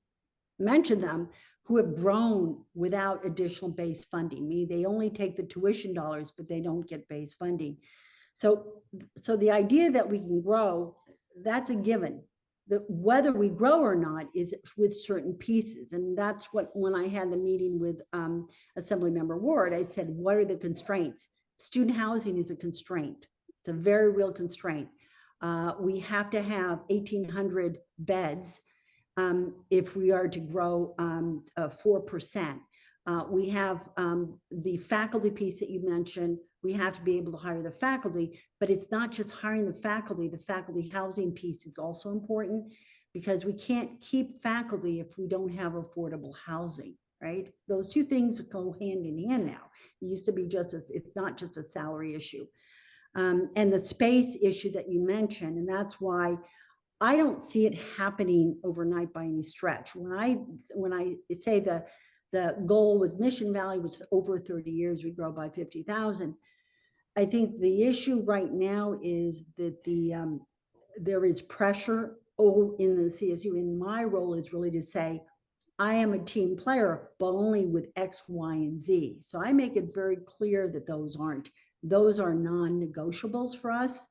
mention them, who have grown without additional base funding, meaning they only take the tuition dollars, but they don't get base funding. So the idea that we can grow, that's a given. Whether we grow or not is with certain pieces. And that's what, when I had the meeting with Assemblymember Ward, I said, what are the constraints? Student housing is a constraint. It's a very real constraint. We have to have 1,800 beds if we are to grow 4%. We have the faculty piece that you mentioned. We have to be able to hire the faculty, but it's not just hiring the faculty housing piece is also important, because we can't keep faculty if we don't have affordable housing. right? Those two things go hand in hand now. It used to be just, it's not just a salary issue. And the space issue that you mentioned, and that's why I don't see it happening overnight by any stretch. When I say the goal was Mission Valley was over 30 years, we grow by 50,000. I think the issue right now is that there is pressure in the CSU, and my role is really to say, I am a team player, but only with X, Y, and Z. So I make it very clear that those are non-negotiables for us.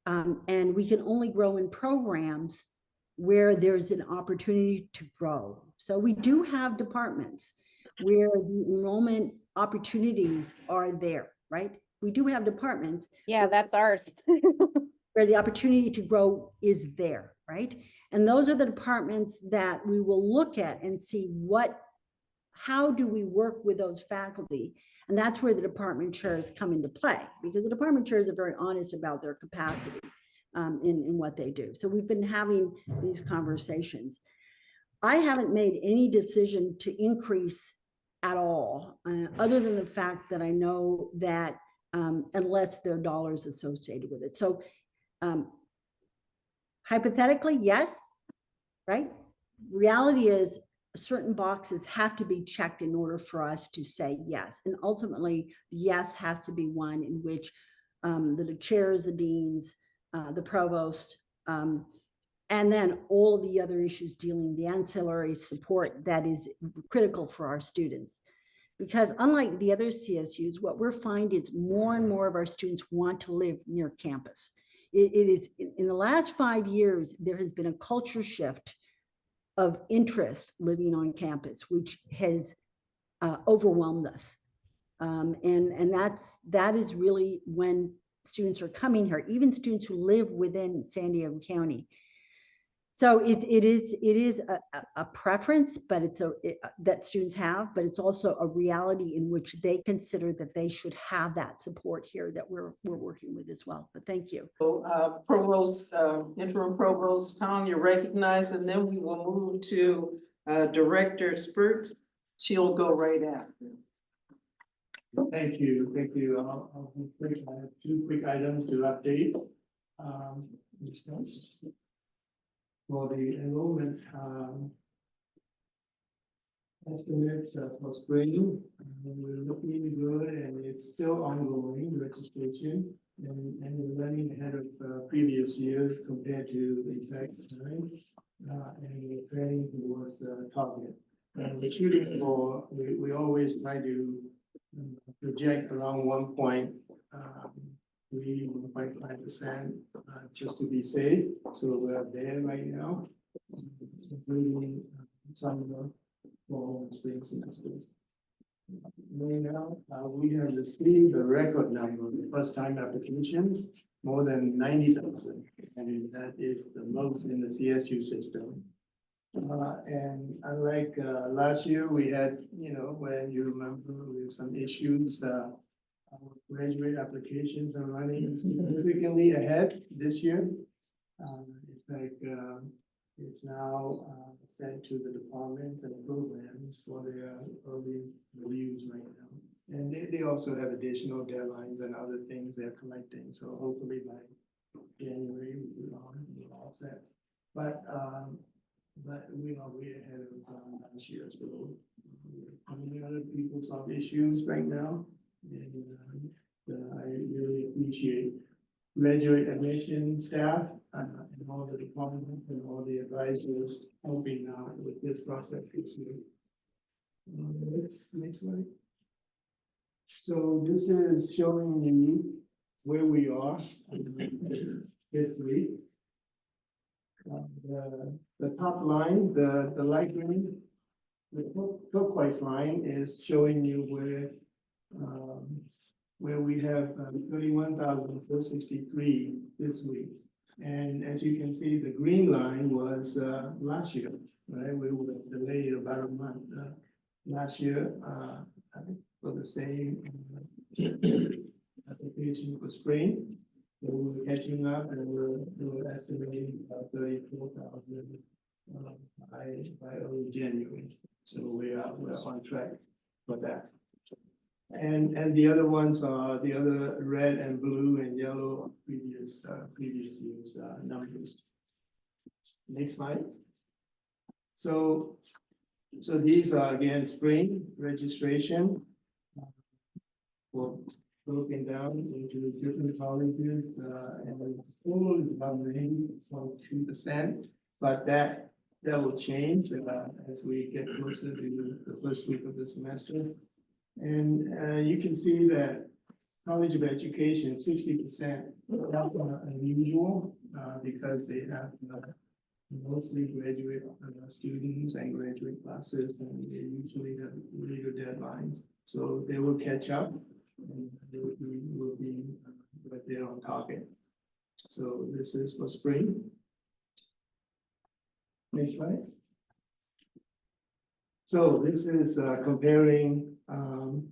And we can only grow in programs where there's an opportunity to grow. So we do have departments where the enrollment opportunities are there, right? We do have departments. Yeah, that's ours. Where the opportunity to grow is there, right? And those are the departments that we will look at and see how do we work with those faculty? And that's where the department chairs come into play, because the department chairs are very honest about their capacity in what they do. So we've been having these conversations. I haven't made any decision to increase at all, other than the fact that I know that unless there are dollars associated with it. So hypothetically, yes, right? Reality is certain boxes have to be checked in order for us to say yes. And ultimately, yes has to be one in which the chairs, the deans, the provost, and then all of the other issues dealing the ancillary support that is critical for our students. Because unlike the other CSUs, what we're finding is more and more of our students want to live near campus. It is in the last 5 years, there has been a culture shift of interest living on campus, which has overwhelmed us. And that is really when students are coming here, even students who live within San Diego County. So it is a preference, but that students have, but it's also a reality in which they consider that they should have that support here that we're working with as well. But thank you. So Provost, Interim Provost Tong, you're recognized, and then we will move to Director Spurts. She'll go right after. Thank you. I'll be quick. I have 2 quick items to update. For the enrollment estimates for spring, we're looking good, and it's still ongoing registration, and we're running ahead of previous years compared to the exact time, and we're trending towards the target. And we're shooting for, we always try to project around 1.3, 1.5%, just to be safe. So we're there right now, including some of the fall and spring semesters. Right now, we have received a record number of first-time applications, more than 90,000, and that is the most in the CSU system. And unlike last year, we had, when you remember, we had some issues. Our graduate applications are running significantly ahead this year. It's now sent to the departments and programs for their early reviews right now. And they also have additional deadlines and other things they're collecting. So hopefully by January, we're all set. But we are way ahead of last year. So we're coming out of people solve issues right now. And I really appreciate graduate admission staff and all the departments and all the advisors helping out with this process this week. Next slide. So this is showing you where we are this week. The top line, the light green, the turquoise line is showing you where we have 31,463 this week. And as you can see, the green line was last year, right? We were delayed about a month last year for the same application for spring. So we're catching up, and we're estimating about 34,000 by early January. So we're on track for that. And the other ones are the other red and blue and yellow are previous year's numbers. Next slide. So these are again spring registration. For broken down into different colleges, and the school is about 80.2%, but that will change as we get closer to the first week of the semester. And you can see that College of Education, 60%, that's unusual because they have mostly graduate students and graduate classes, and they usually have later deadlines. So they will catch up and they will be right there on target. So this is for spring. Next slide. So this is comparing our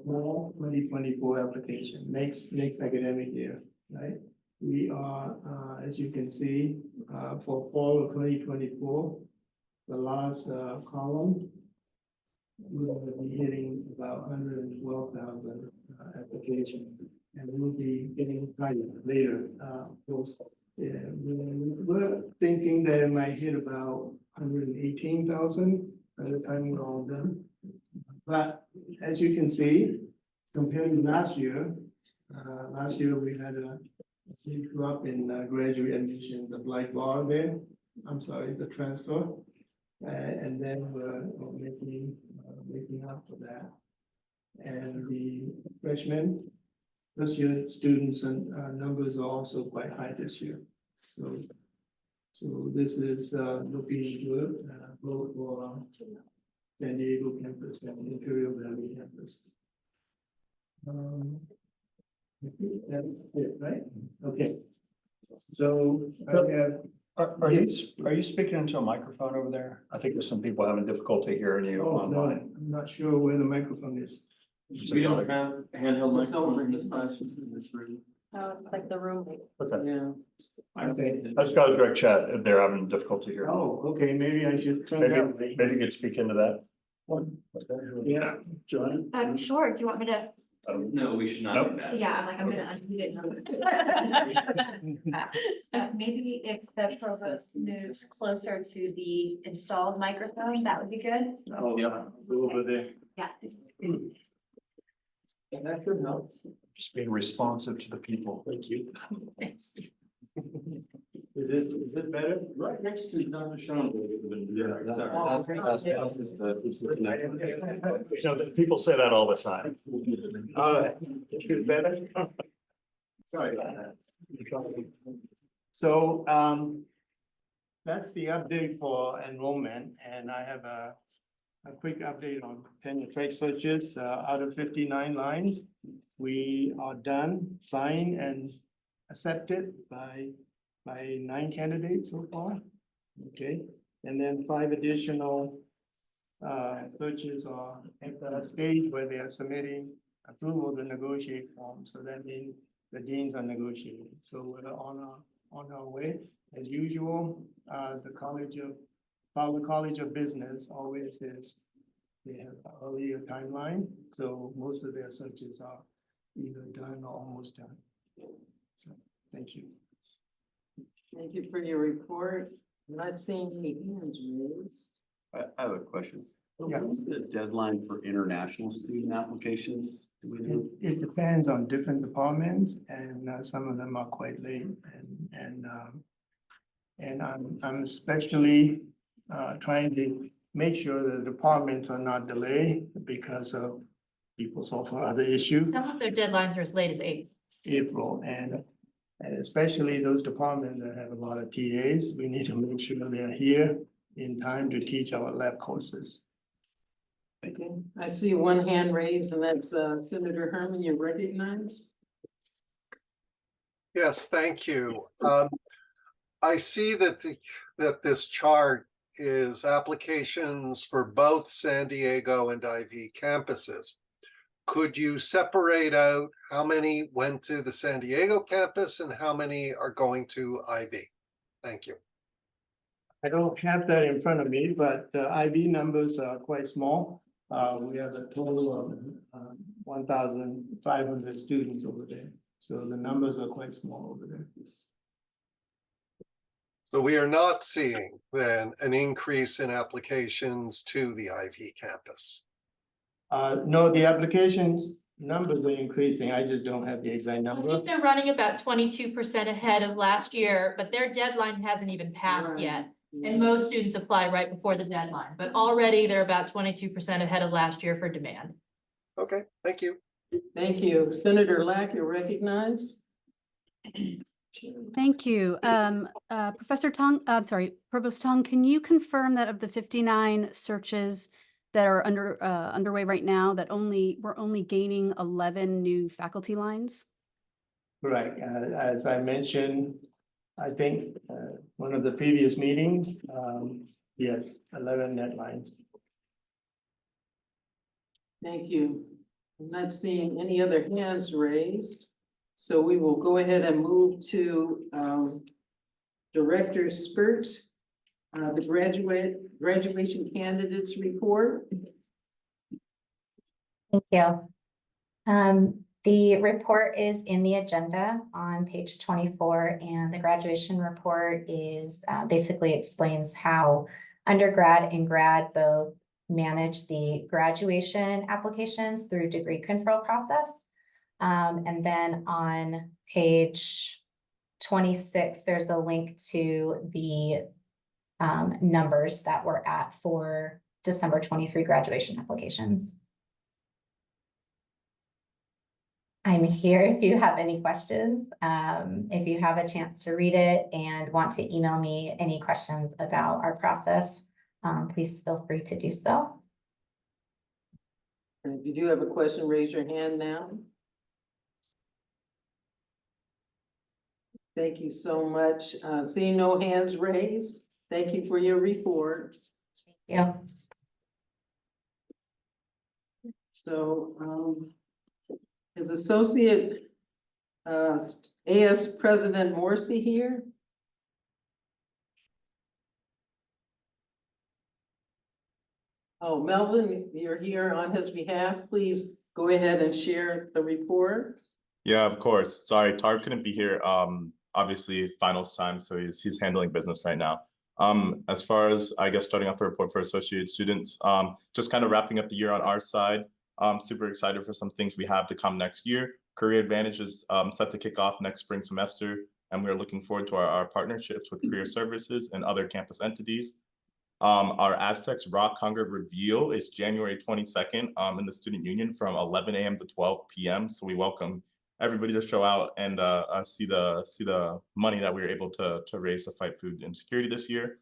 fall 2024 application, next academic year, right? We are, as you can see, for fall of 2024, the last column, we will be hitting about 112,000 applications, and we'll be getting higher later. We're thinking that it might hit about 118,000 by the time we're all done. But as you can see, compared to last year we had a big drop in graduate admission, the black bar there. I'm sorry, the transfer. And then we're making up for that. And the freshmen, this year students and numbers are also quite high this year. So this is looking good both for San Diego campus and Imperial Valley campus. I think that's it, right? Okay. So I have. Are you speaking into a microphone over there? I think there's some people having difficulty hearing you Oh, no, online. I'm not sure where the microphone is. We don't have handheld microphones in this classroom, in this room. Like the room. Okay, Yeah. Okay. I just got a direct chat if they're having difficulty hearing. Oh, okay, maybe I should turn that way. Maybe you could speak into that. Yeah, John? Sure, do you want me to? No, we should not Nope. do that. Yeah, I'm like, I'm gonna unmute it. Maybe if the provost moves closer to the installed microphone, that would be good. Oh, yeah, go over there. Yeah. And that should help. Just being responsive to the people. Thank you. Thanks. Is this better? Right next to Dr. Sean. People say that all the time. All right, this is better. Sorry about that. So, that's the update for enrollment, and I have a quick update on tenure track searches. Out of 59 lines, we are done, signed and accepted by 9 candidates so far. Okay, and then 5 additional searches are at the stage where they are submitting approval to negotiate forms. So that means the deans are negotiating. So we're on our way. As usual, the College of Business always says they have an earlier timeline. So most of their searches are either done or almost done. So thank you. Thank you for your report. I'm not seeing any hands raised. I have a question. Yeah. What's the deadline for international student applications? Do we know? It depends on different departments, and some of them are quite late, and I'm especially trying to make sure that the departments are not delayed because of people solve for other issues. Some of their deadlines are as late as April, and especially those departments that have a lot of TAs, we need to make sure they're here in time to teach our lab courses. Okay, I see one hand raised, and that's Senator Herman, you're recognized. Yes, thank you. I see that this chart is applications for both San Diego and IV campuses. Could you separate out how many went to the San Diego campus and how many are going to IV? Thank you. I don't have that in front of me, but the IB numbers are quite small. We have a total of 1,500 students over there. So the numbers are quite small over there. So we are not seeing then an increase in applications to the IV campus. No, the applications numbers are increasing. I just don't have the exact I number. think they're running about 22% ahead of last year, but their deadline hasn't even passed yet. And most students apply right before the deadline, but already they're about 22% ahead of last year for demand. Okay, thank you. Thank you. Senator Lack, you're recognized. Thank you. Professor Tong, Provost Tong, can you confirm that of the 59 searches that are underway right now, that we're only gaining 11 new faculty lines? Right, as I mentioned, I think one of the previous meetings, yes, 11 net lines. Thank you. I'm not seeing any other hands raised. So we will go ahead and move to Director Spurt, the graduation candidates report. Thank you. The report is in the agenda on page 24, and the graduation report is basically explains how undergrad and grad both manage the graduation applications through degree control process. And then on page 26, there's a link to the numbers that we're at for December 23 graduation applications. I'm here if you have any questions. If you have a chance to read it and want to email me any questions about our process, please feel free to do so. And if you do have a question, raise your hand now. Thank you so much. Seeing no hands raised, thank you for your report. Yeah. So, is Associate AS President Morsi here? Oh, Melvin, you're here on his behalf. Please go ahead and share the report. Yeah, of course. Sorry, Tar couldn't be here. Obviously finals time, so he's handling business right now. As far as, I guess, starting off the report for associate students, just kind of wrapping up the year on our side. Super excited for some things we have to come next year. Career Advantage is set to kick off next spring semester, and we're looking forward to our partnerships with career services and other campus entities. Our Aztecs Rock Hunger Reveal is January 22nd in the Student Union from 11 a.m. to 12 p.m. So we welcome everybody to show out and see the money that we were able to raise to fight food insecurity this year.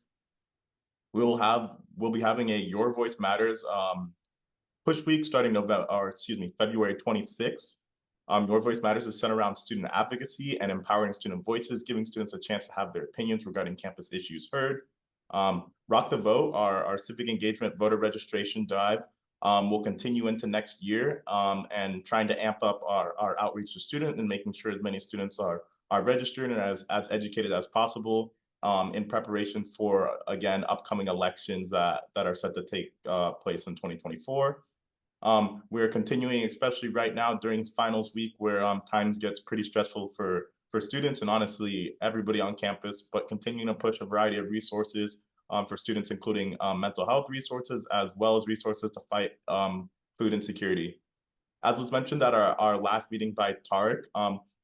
We'll be having a Your Voice Matters push week starting February 26th. Your Voice Matters is centered around student advocacy and empowering student voices, giving students a chance to have their opinions regarding campus issues heard. Rock the Vote, our civic engagement voter registration drive, will continue into next year and trying to amp up our outreach to students and making sure as many students are registered and as educated as possible in preparation for, again, upcoming elections that are set to take place in 2024. We're continuing, especially right now during finals week, where times gets pretty stressful for students and honestly everybody on campus, but continuing to push a variety of resources for students, including mental health resources, as well as resources to fight food insecurity. As was mentioned at our last meeting by Tariq,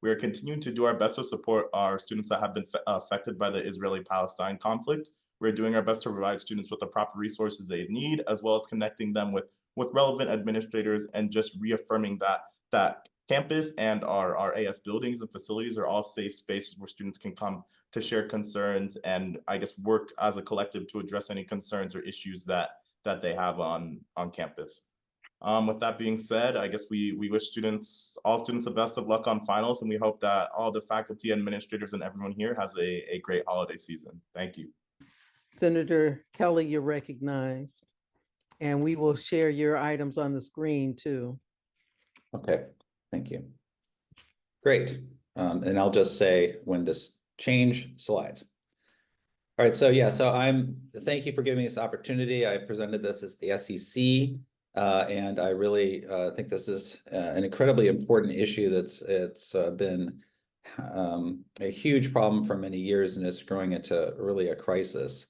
we are continuing to do our best to support our students that have been affected by the Israeli-Palestine conflict. We're doing our best to provide students with the proper resources they need, as well as connecting them with relevant administrators and just reaffirming that campus and our AS buildings and facilities are all safe spaces where students can come to share concerns and, I guess, work as a collective to address any concerns or issues that they have on campus. With that being said, I guess we wish all students the best of luck on finals, and we hope that all the faculty, administrators, and everyone here has a great holiday season. Thank you. Senator Kelly, you're recognized. And we will share your items on the screen too. Okay, thank you. Great. And I'll just say when to change slides. All right, so yeah, thank you for giving me this opportunity. I presented this as the SEC, and I really think this is an incredibly important issue it's been a huge problem for many years and it's growing into really a crisis.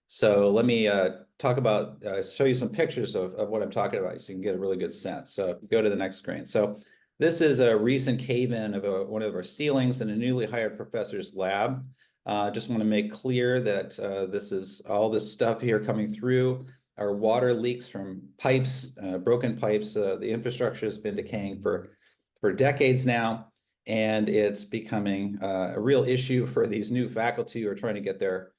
So let me show you some pictures of what I'm talking about so you can get a really good sense. So go to the next screen. So this is a recent cave-in of one of our ceilings in a newly hired professor's lab. Just want to make clear that this is all this stuff here coming through are water leaks from pipes, broken pipes. The infrastructure has been decaying for decades now, and it's becoming a real issue for these new faculty who are trying to get their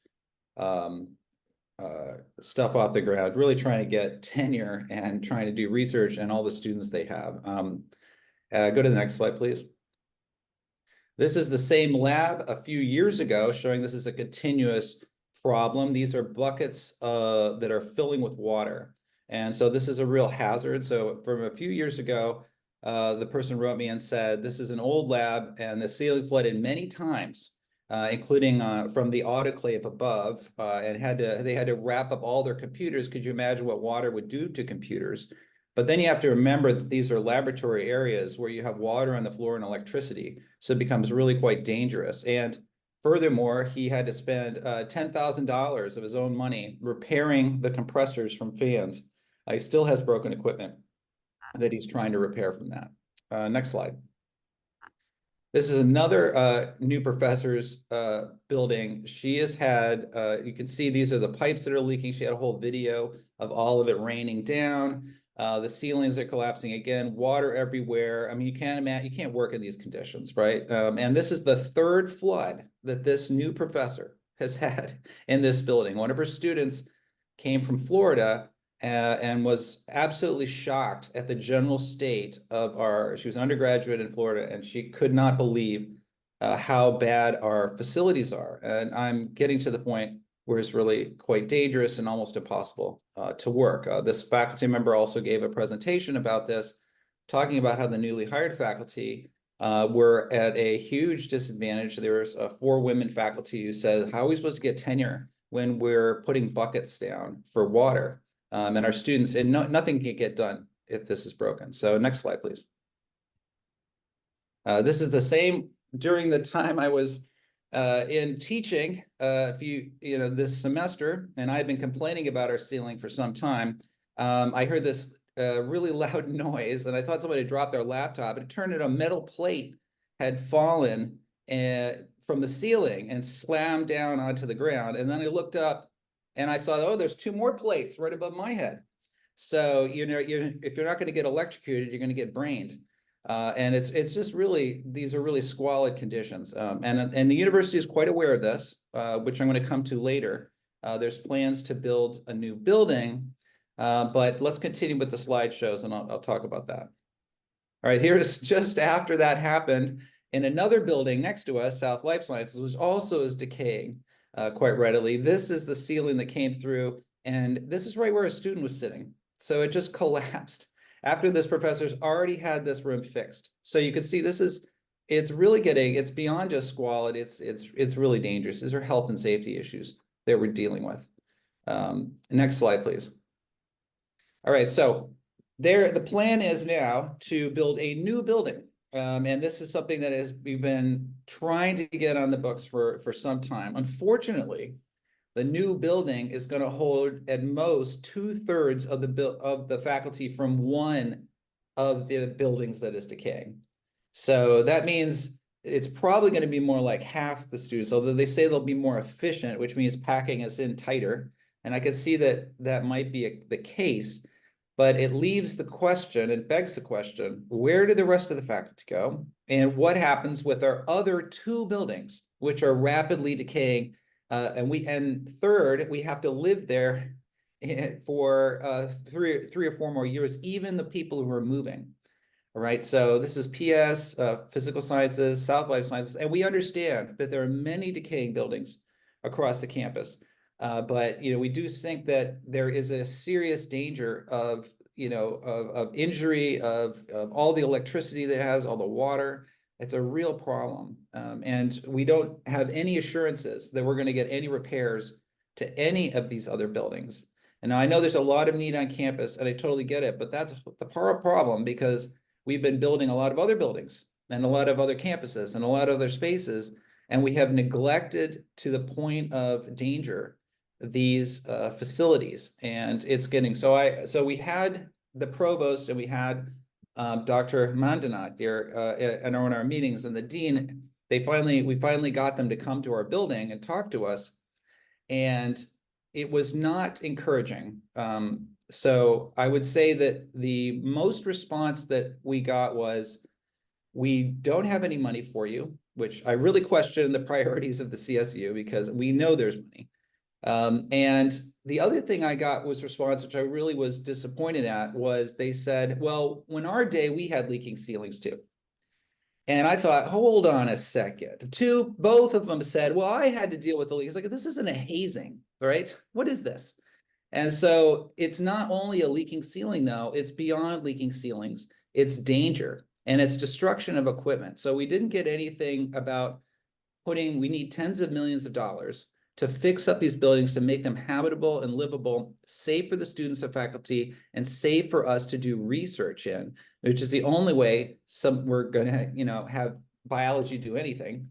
stuff off the ground, really trying to get tenure and trying to do research and all the students they have. Go to the next slide, please. This is the same lab a few years ago, showing this is a continuous problem. These are buckets that are filling with water. And so this is a real hazard. So from a few years ago, the person wrote me and said, this is an old lab and the ceiling flooded many times, including from the autoclave above, and they had to wrap up all their computers. Could you imagine what water would do to computers? But then you have to remember that these are laboratory areas where you have water on the floor and electricity. So it becomes really quite dangerous. And furthermore, he had to spend $10,000 of his own money repairing the compressors from fans. He still has broken equipment that he's trying to repair from that. Next slide. This is another new professor's building. She has had, you can see these are the pipes that are leaking. She had a whole video of all of it raining down. The ceilings are collapsing again, water everywhere. I mean, you can't work in these conditions, right? And this is the third flood that this new professor has had in this building. One of her students came from Florida and was absolutely shocked at the general state of she was an undergraduate in Florida, and she could not believe how bad our facilities are. And I'm getting to the point where it's really quite dangerous and almost impossible to work. This faculty member also gave a presentation about this, talking about how the newly hired faculty were at a huge disadvantage. There was 4 women faculty who said, how are we supposed to get tenure when we're putting buckets down for water? And our students, and nothing can get done if this is broken. So next slide, please. This is the same during the time I was in teaching this semester, and I've been complaining about our ceiling for some time. I heard this really loud noise, and I thought somebody had dropped their laptop. It turned out a metal plate had fallen from the ceiling and slammed down onto the ground. And then I looked up and I saw, oh, there's 2 more plates right above my head. So, if you're not going to get electrocuted, you're going to get brained. And it's just really, these are really squalid conditions. And the university is quite aware of this, which I'm going to come to later. There's plans to build a new building, but let's continue with the slideshows and I'll talk about that. All right, here's just after that happened in another building next to us, South Life Sciences, which also is decaying quite readily. This is the ceiling that came through, and this is right where a student was sitting. So it just collapsed after this professor's already had this room fixed. So you can see it's really it's beyond just squalid. It's really dangerous. These are health and safety issues that we're dealing with. Next slide, please. All right, so the plan is now to build a new building. And this is something that we've been trying to get on the books for some time. Unfortunately, the new building is going to hold at most 2/3 of the faculty from one of the buildings that is decaying. So that means it's probably going to be more like half the students, although they say they'll be more efficient, which means packing us in tighter. And I could see that might be the case. But it leaves the question and begs the question, where do the rest of the faculty go? And what happens with our other 2 buildings, which are rapidly decaying? And third, we have to live there for 3 or 4 more years, even the people who are moving. All right, so this is PS, Physical Sciences, South Life Sciences, and we understand that there are many decaying buildings across the campus. But we do think that there is a serious danger of injury, of all the electricity that it has, all the water. It's a real problem. And we don't have any assurances that we're going to get any repairs to any of these other buildings. And I know there's a lot of need on campus, and I totally get it, but that's the problem because we've been building a lot of other buildings and a lot of other campuses and a lot of other spaces, and we have neglected to the point of danger these facilities. And it's getting, so we had the provost and we had Dr. Mandanat here in our meetings, and the dean, we finally got them to come to our building and talk to us. And it was not encouraging. So I would say that the most response that we got was, we don't have any money for you, which I really question the priorities of the CSU because we know there's money. And the other thing I got was response, which I really was disappointed at, was they said, well, when our day, we had leaking ceilings too. And I thought, hold on a second. Both of them said, well, I had to deal with the leaks. Like, this isn't a hazing, right? What is this? And so it's not only a leaking ceiling, though, it's beyond leaking ceilings. It's danger and it's destruction of equipment. So we didn't get anything about we need tens of millions of dollars to fix up these buildings, to make them habitable and livable, safe for the students and faculty, and safe for us to do research in, which is the only way we're going to, have biology do anything.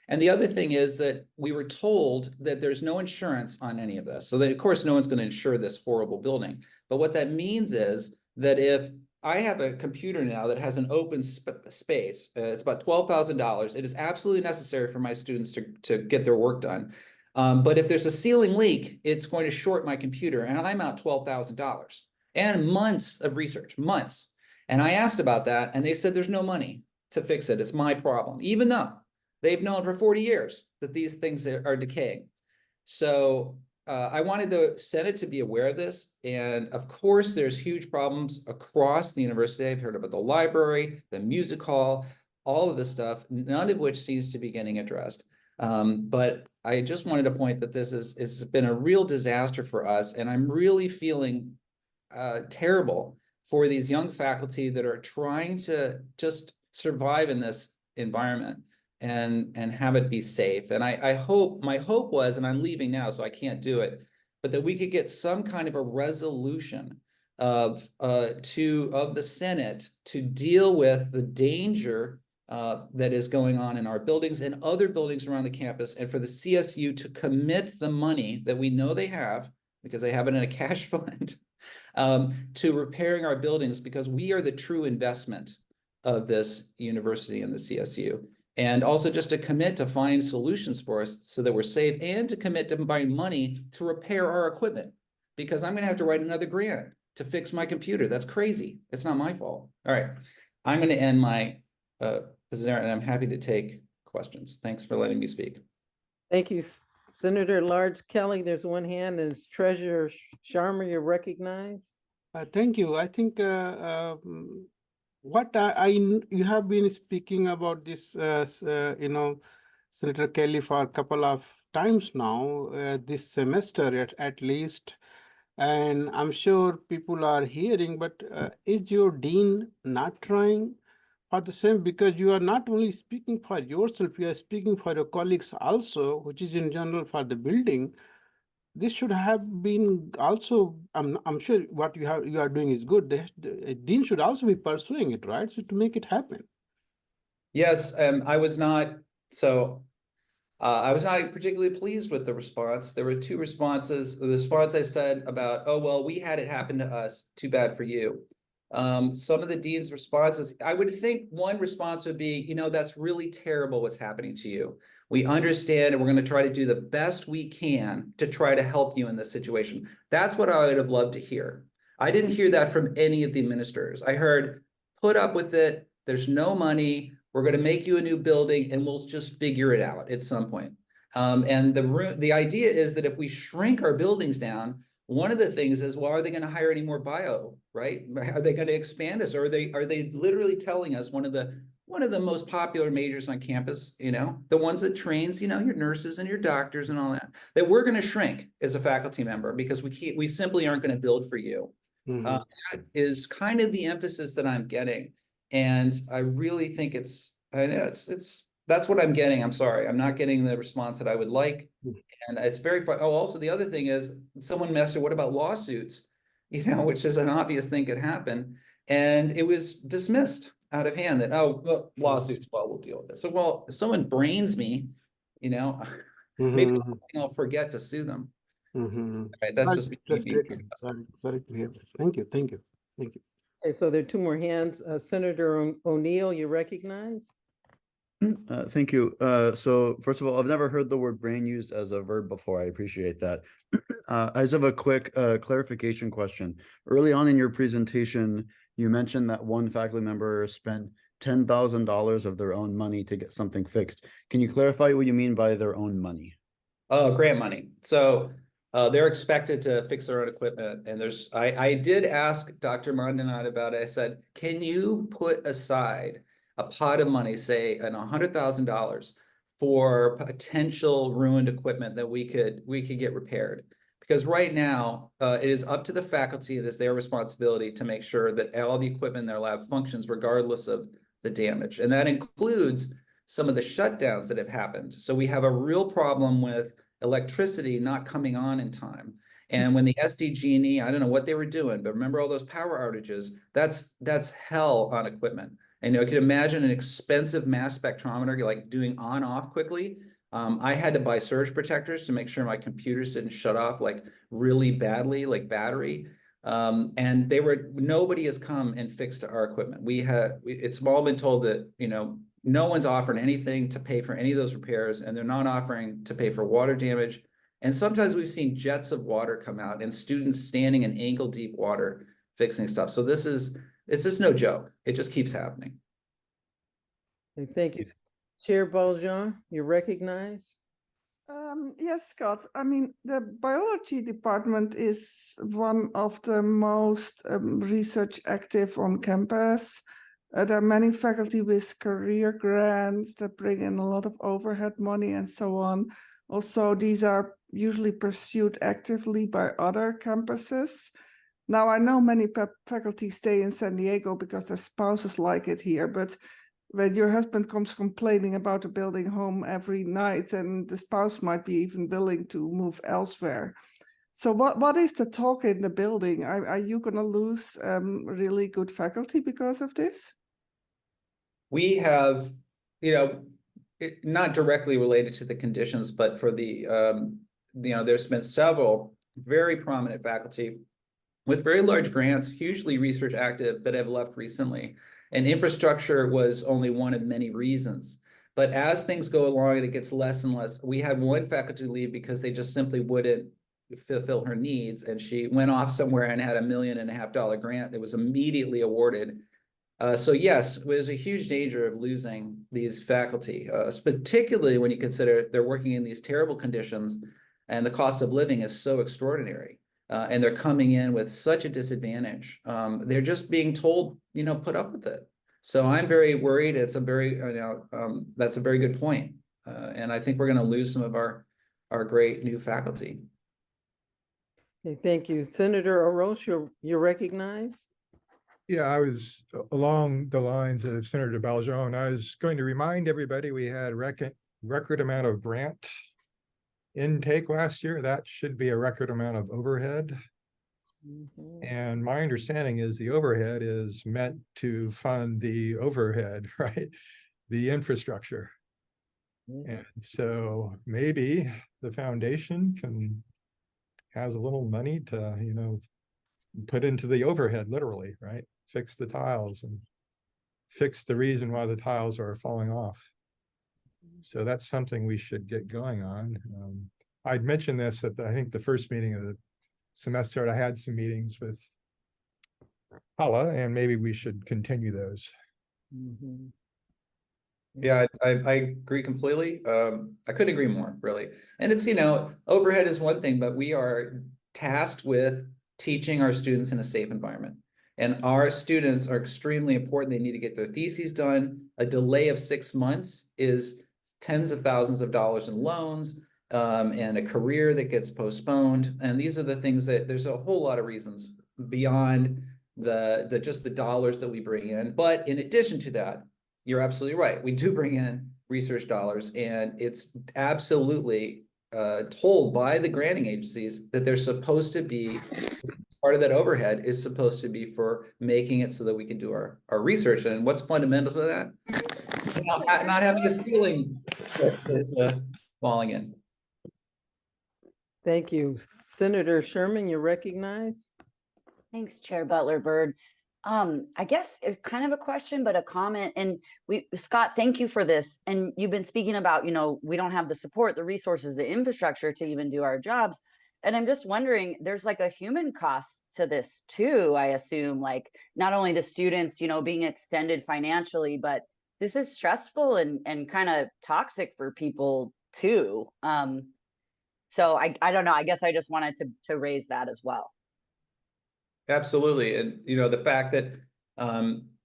And the other thing is that we were told that there's no insurance on any of this. So that, of course, no one's going to insure this horrible building. But what that means is that if I have a computer now that has an open space, it's about $12,000. It is absolutely necessary for my students to get their work done. But if there's a ceiling leak, it's going to short my computer, and I'm out $12,000 and months of research, months. And I asked about that, and they said there's no money to fix it. It's my problem, even though they've known for 40 years that these things are decaying. So I wanted the Senate to be aware of this. And of course, there's huge problems across the university. I've heard about the library, the music hall, all of this stuff, none of which seems to be getting addressed. But I just wanted to point that this has been a real disaster for us. And I'm really feeling terrible for these young faculty that are trying to just survive in this environment and have it be safe. And my hope was, and I'm leaving now, so I can't do it, but that we could get some kind of a resolution of the Senate to deal with the danger that is going on in our buildings and other buildings around the campus, and for the CSU to commit the money that we know they have, because they have it in a cash fund, to repairing our buildings, because we are the true investment of this university and the CSU. And also just to commit to find solutions for us so that we're safe, and to commit to buying money to repair our equipment, because I'm going to have to write another grant to fix my computer. That's crazy. It's not my fault. All right. I'm going to end my and I'm happy to take questions. Thanks for letting me speak. Thank you, Senator Large Kelly. There's one hand, and it's Treasurer Sharma, you're recognized. Thank you. I think what you have been speaking about this, Senator Kelly, for a couple of times now, this semester at least, and I'm sure people are hearing, but is your dean not trying for the same? Because you are not only speaking for yourself, you are speaking for your colleagues also, which is in general for the building. This should have been also, I'm sure what you are doing is good. The dean should also be pursuing it, right? So to make it happen. Yes, I was not particularly pleased with the response. There were two responses. The response I said about, oh, well, we had it happen to us. Too bad for you. Some of the dean's responses, I would think one response would be, that's really terrible what's happening to you. We understand, and we're going to try to do the best we can to try to help you in this situation. That's what I would have loved to hear. I didn't hear that from any of the administrators. I heard, put up with it. There's no money. We're going to make you a new building, and we'll just figure it out at some point. And the idea is that if we shrink our buildings down, one of the things is, well, are they going to hire any more bio, right? Are they going to expand us? Or are they literally telling us one of the most popular majors on campus, the ones that trains, your nurses and your doctors and all that we're going to shrink as a faculty member because we simply aren't going to build for you. That is kind of the emphasis that I'm getting. And I really think it's I know that's what I'm getting. I'm sorry. I'm not getting the response that I would like. And it's very, also the other thing is someone messaged, what about lawsuits? You know, which is an obvious thing could happen. And it was dismissed out of hand that, oh, well, lawsuits, well, we'll deal with it. So, well, if someone brains me, you know, maybe I'll forget to sue them. Right, that's just me being. Sorry to hear that. Thank you. Thank you. Okay, so there are two more hands. Senator O'Neill, you recognize? Thank you. So first of all, I've never heard the word brain used as a verb before. I appreciate that. I just have a quick clarification question. Early on in your presentation, you mentioned that one faculty member spent $10,000 of their own money to get something fixed. Can you clarify what you mean by their own money? Oh, grant money. So they're expected to fix their own equipment. And I did ask Dr. Mondinot about it. I said, can you put aside a pot of money, say, and $100,000 for potential ruined equipment that we could get repaired? Because right now, it is up to the faculty, it is their responsibility to make sure that all the equipment in their lab functions regardless of the damage. And that includes some of the shutdowns that have happened. So we have a real problem with electricity not coming on in time. And when the SDG&E, I don't know what they were doing, but remember all those power outages, that's hell on equipment. And you can imagine an expensive mass spectrometer like doing on off quickly. I had to buy surge protectors to make sure my computers didn't shut off like really badly, like battery. And nobody has come and fixed our equipment. It's all been told that, you know, no one's offering anything to pay for any of those repairs, and they're not offering to pay for water damage. And sometimes we've seen jets of water come out and students standing in ankle deep water fixing stuff. So it's just no joke. It just keeps happening. Thank you. Chair Baljean, you recognize? Yes, Scott. I mean, the biology department is one of the most research active on campus. There are many faculty with career grants that bring in a lot of overhead money and so on. Also, these are usually pursued actively by other campuses. Now, I know many faculty stay in San Diego because their spouses like it here, but when your husband comes complaining about a building home every night, and the spouse might be even willing to move elsewhere. So what is the talk in the building? Are you going to lose really good faculty because of this? We have, you know, not directly related to the conditions, but for the, you know, there's been several very prominent faculty with very large grants, hugely research active, that have left recently. And infrastructure was only one of many reasons. But as things go along and it gets less and less, we had one faculty leave because they just simply wouldn't fulfill her needs. And she went off somewhere and had $1.5 million grant that was immediately awarded. So yes, there's a huge danger of losing these faculty, particularly when you consider they're working in these terrible conditions and the cost of living is so extraordinary. And they're coming in with such a disadvantage. They're just being told, you know, put up with it. So I'm very worried. It's a very, that's a very good point. And I think we're going to lose some of our great new faculty. Okay, thank you. Senator Oroch, you're recognized. Yeah, I was along the lines of Senator Baljean. I was going to remind everybody we had record amount of grant intake last year. That should be a record amount of overhead. And my understanding is the overhead is meant to fund the overhead, right? The infrastructure. And so maybe the foundation has a little money to, you know, put into the overhead, literally, right? Fix the tiles and fix the reason why the tiles are falling off. So that's something we should get going on. I'd mentioned this at I think the first meeting of the semester. I had some meetings with Hala, and maybe we should continue those. Yeah, I agree completely. I couldn't agree more, really. And it's, you know, overhead is one thing, but we are tasked with teaching our students in a safe environment. And our students are extremely important. They need to get their theses done. A delay of 6 months is tens of thousands of dollars in loans, and a career that gets postponed. And these are the things that there's a whole lot of reasons beyond just the dollars that we bring in. But in addition to that, you're absolutely right. We do bring in research dollars, and it's absolutely told by the granting agencies that they're supposed to be, part of that overhead is supposed to be for making it so that we can do our research. And what's fundamental to that? Not having a ceiling that is falling in. Thank you. Senator Sherman, you're recognized. Thanks, Chair Butler Bird. I guess it's kind of a question, but a comment. And Scott, thank you for this. And you've been speaking about, we don't have the support, the resources, the infrastructure to even do our jobs. And I'm just wondering, there's like a human cost to this too, I assume, like not only the students, being extended financially, but this is stressful and kind of toxic for people too. So I don't know, I guess I just wanted to raise that as well. Absolutely. And, the fact that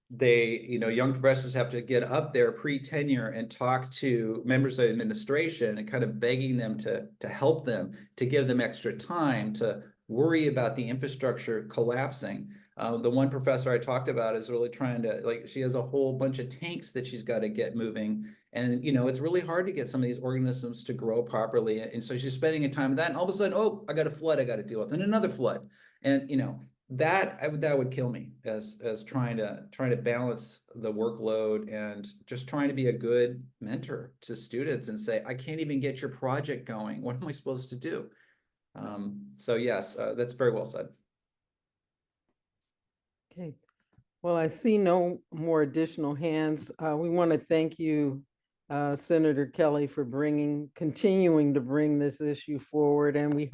they, young professors have to get up there pre-tenure and talk to members of administration and kind of begging them to help them, to give them extra time, to worry about the infrastructure collapsing. The one professor I talked about is really trying to, she has a whole bunch of tanks that she's got to get moving. And, it's really hard to get some of these organisms to grow properly. And so she's spending a time with that. And all of a sudden, oh, I got a flood I got to deal with, and another flood. And, that would kill me as trying to balance the workload and just trying to be a good mentor to students and say, I can't even get your project going. What am I supposed to do? So yes, that's very well said. Okay. Well, I see no more additional hands. We want to thank you, Senator Kelly, for continuing to bring this issue forward. And we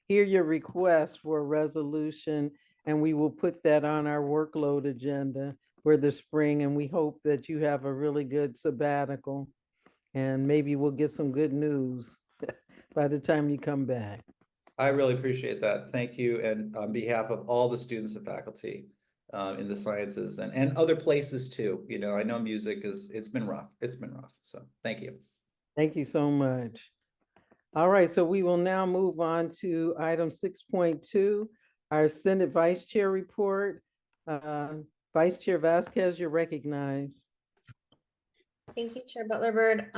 hear your request for a resolution, and we will put that on our workload agenda for the spring. And we hope that you have a really good sabbatical, and maybe we'll get some good news by the time you come back. I really appreciate that. Thank you. And on behalf of all the students and faculty in the sciences and other places too, I know music it's been rough. It's been rough. So thank you. Thank you so much. All right, so we will now move on to item 6.2, our Senate Vice Chair report. Vice Chair Vasquez, you're recognized. Thank you, Chair Butler Bird.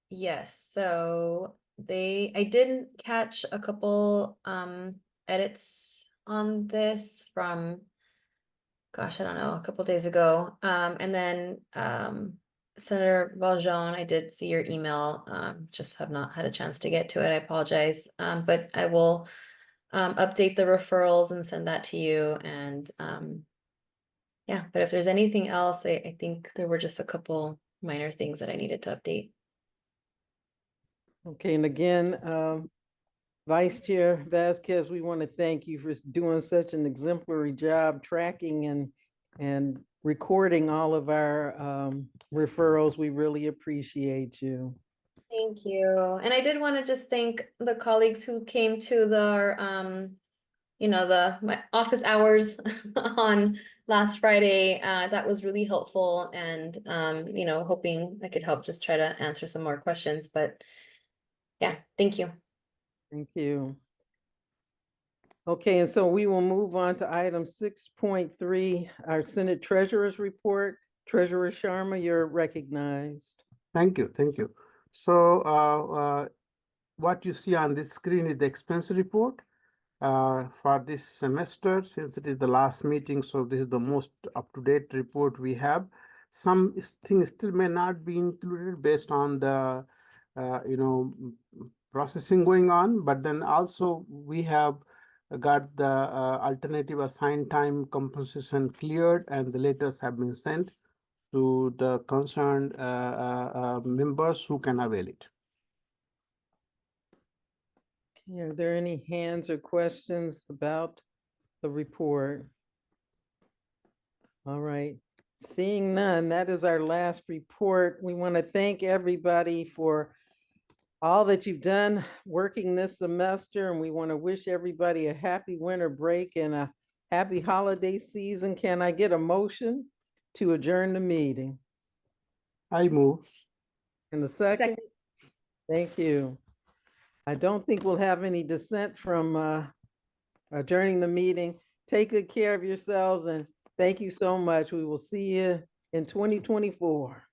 Yes, so I didn't catch a couple edits on this from, gosh, I don't know, a couple days ago. And then Senator Valjean, I did see your email, just have not had a chance to get to it. I apologize. But I will update the referrals and send that to you. And yeah, but if there's anything else, I think there were just a couple minor things that I needed to update. Okay, and again, Vice Chair Vasquez, we want to thank you for doing such an exemplary job tracking and recording all of our referrals. We really appreciate you. Thank you. And I did want to just thank the colleagues who came to my office hours on last Friday. That was really helpful, and hoping I could help just try to answer some more questions. But yeah, thank you. Thank you. Okay, and so we will move on to item 6.3, our Senate Treasurer's Report. Treasurer Sharma, you're recognized. Thank you. Thank you. So what you see on this screen is the expense report for this semester, since it is the last meeting. So this is the most up-to-date report we have. Some things still may not be included based on the processing going on, but then also we have got the alternative assigned time compensation cleared, and the letters have been sent to the concerned members who can avail it. Okay, are there any hands or questions about the report? All right, seeing none, that is our last report. We want to thank everybody for all that you've done working this semester, and we want to wish everybody a happy winter break and a happy holiday season. Can I get a motion to adjourn the meeting? I move. In a second? Thank you. I don't think we'll have any dissent from adjourning the meeting. Take good care of yourselves, and thank you so much. We will see you in 2024.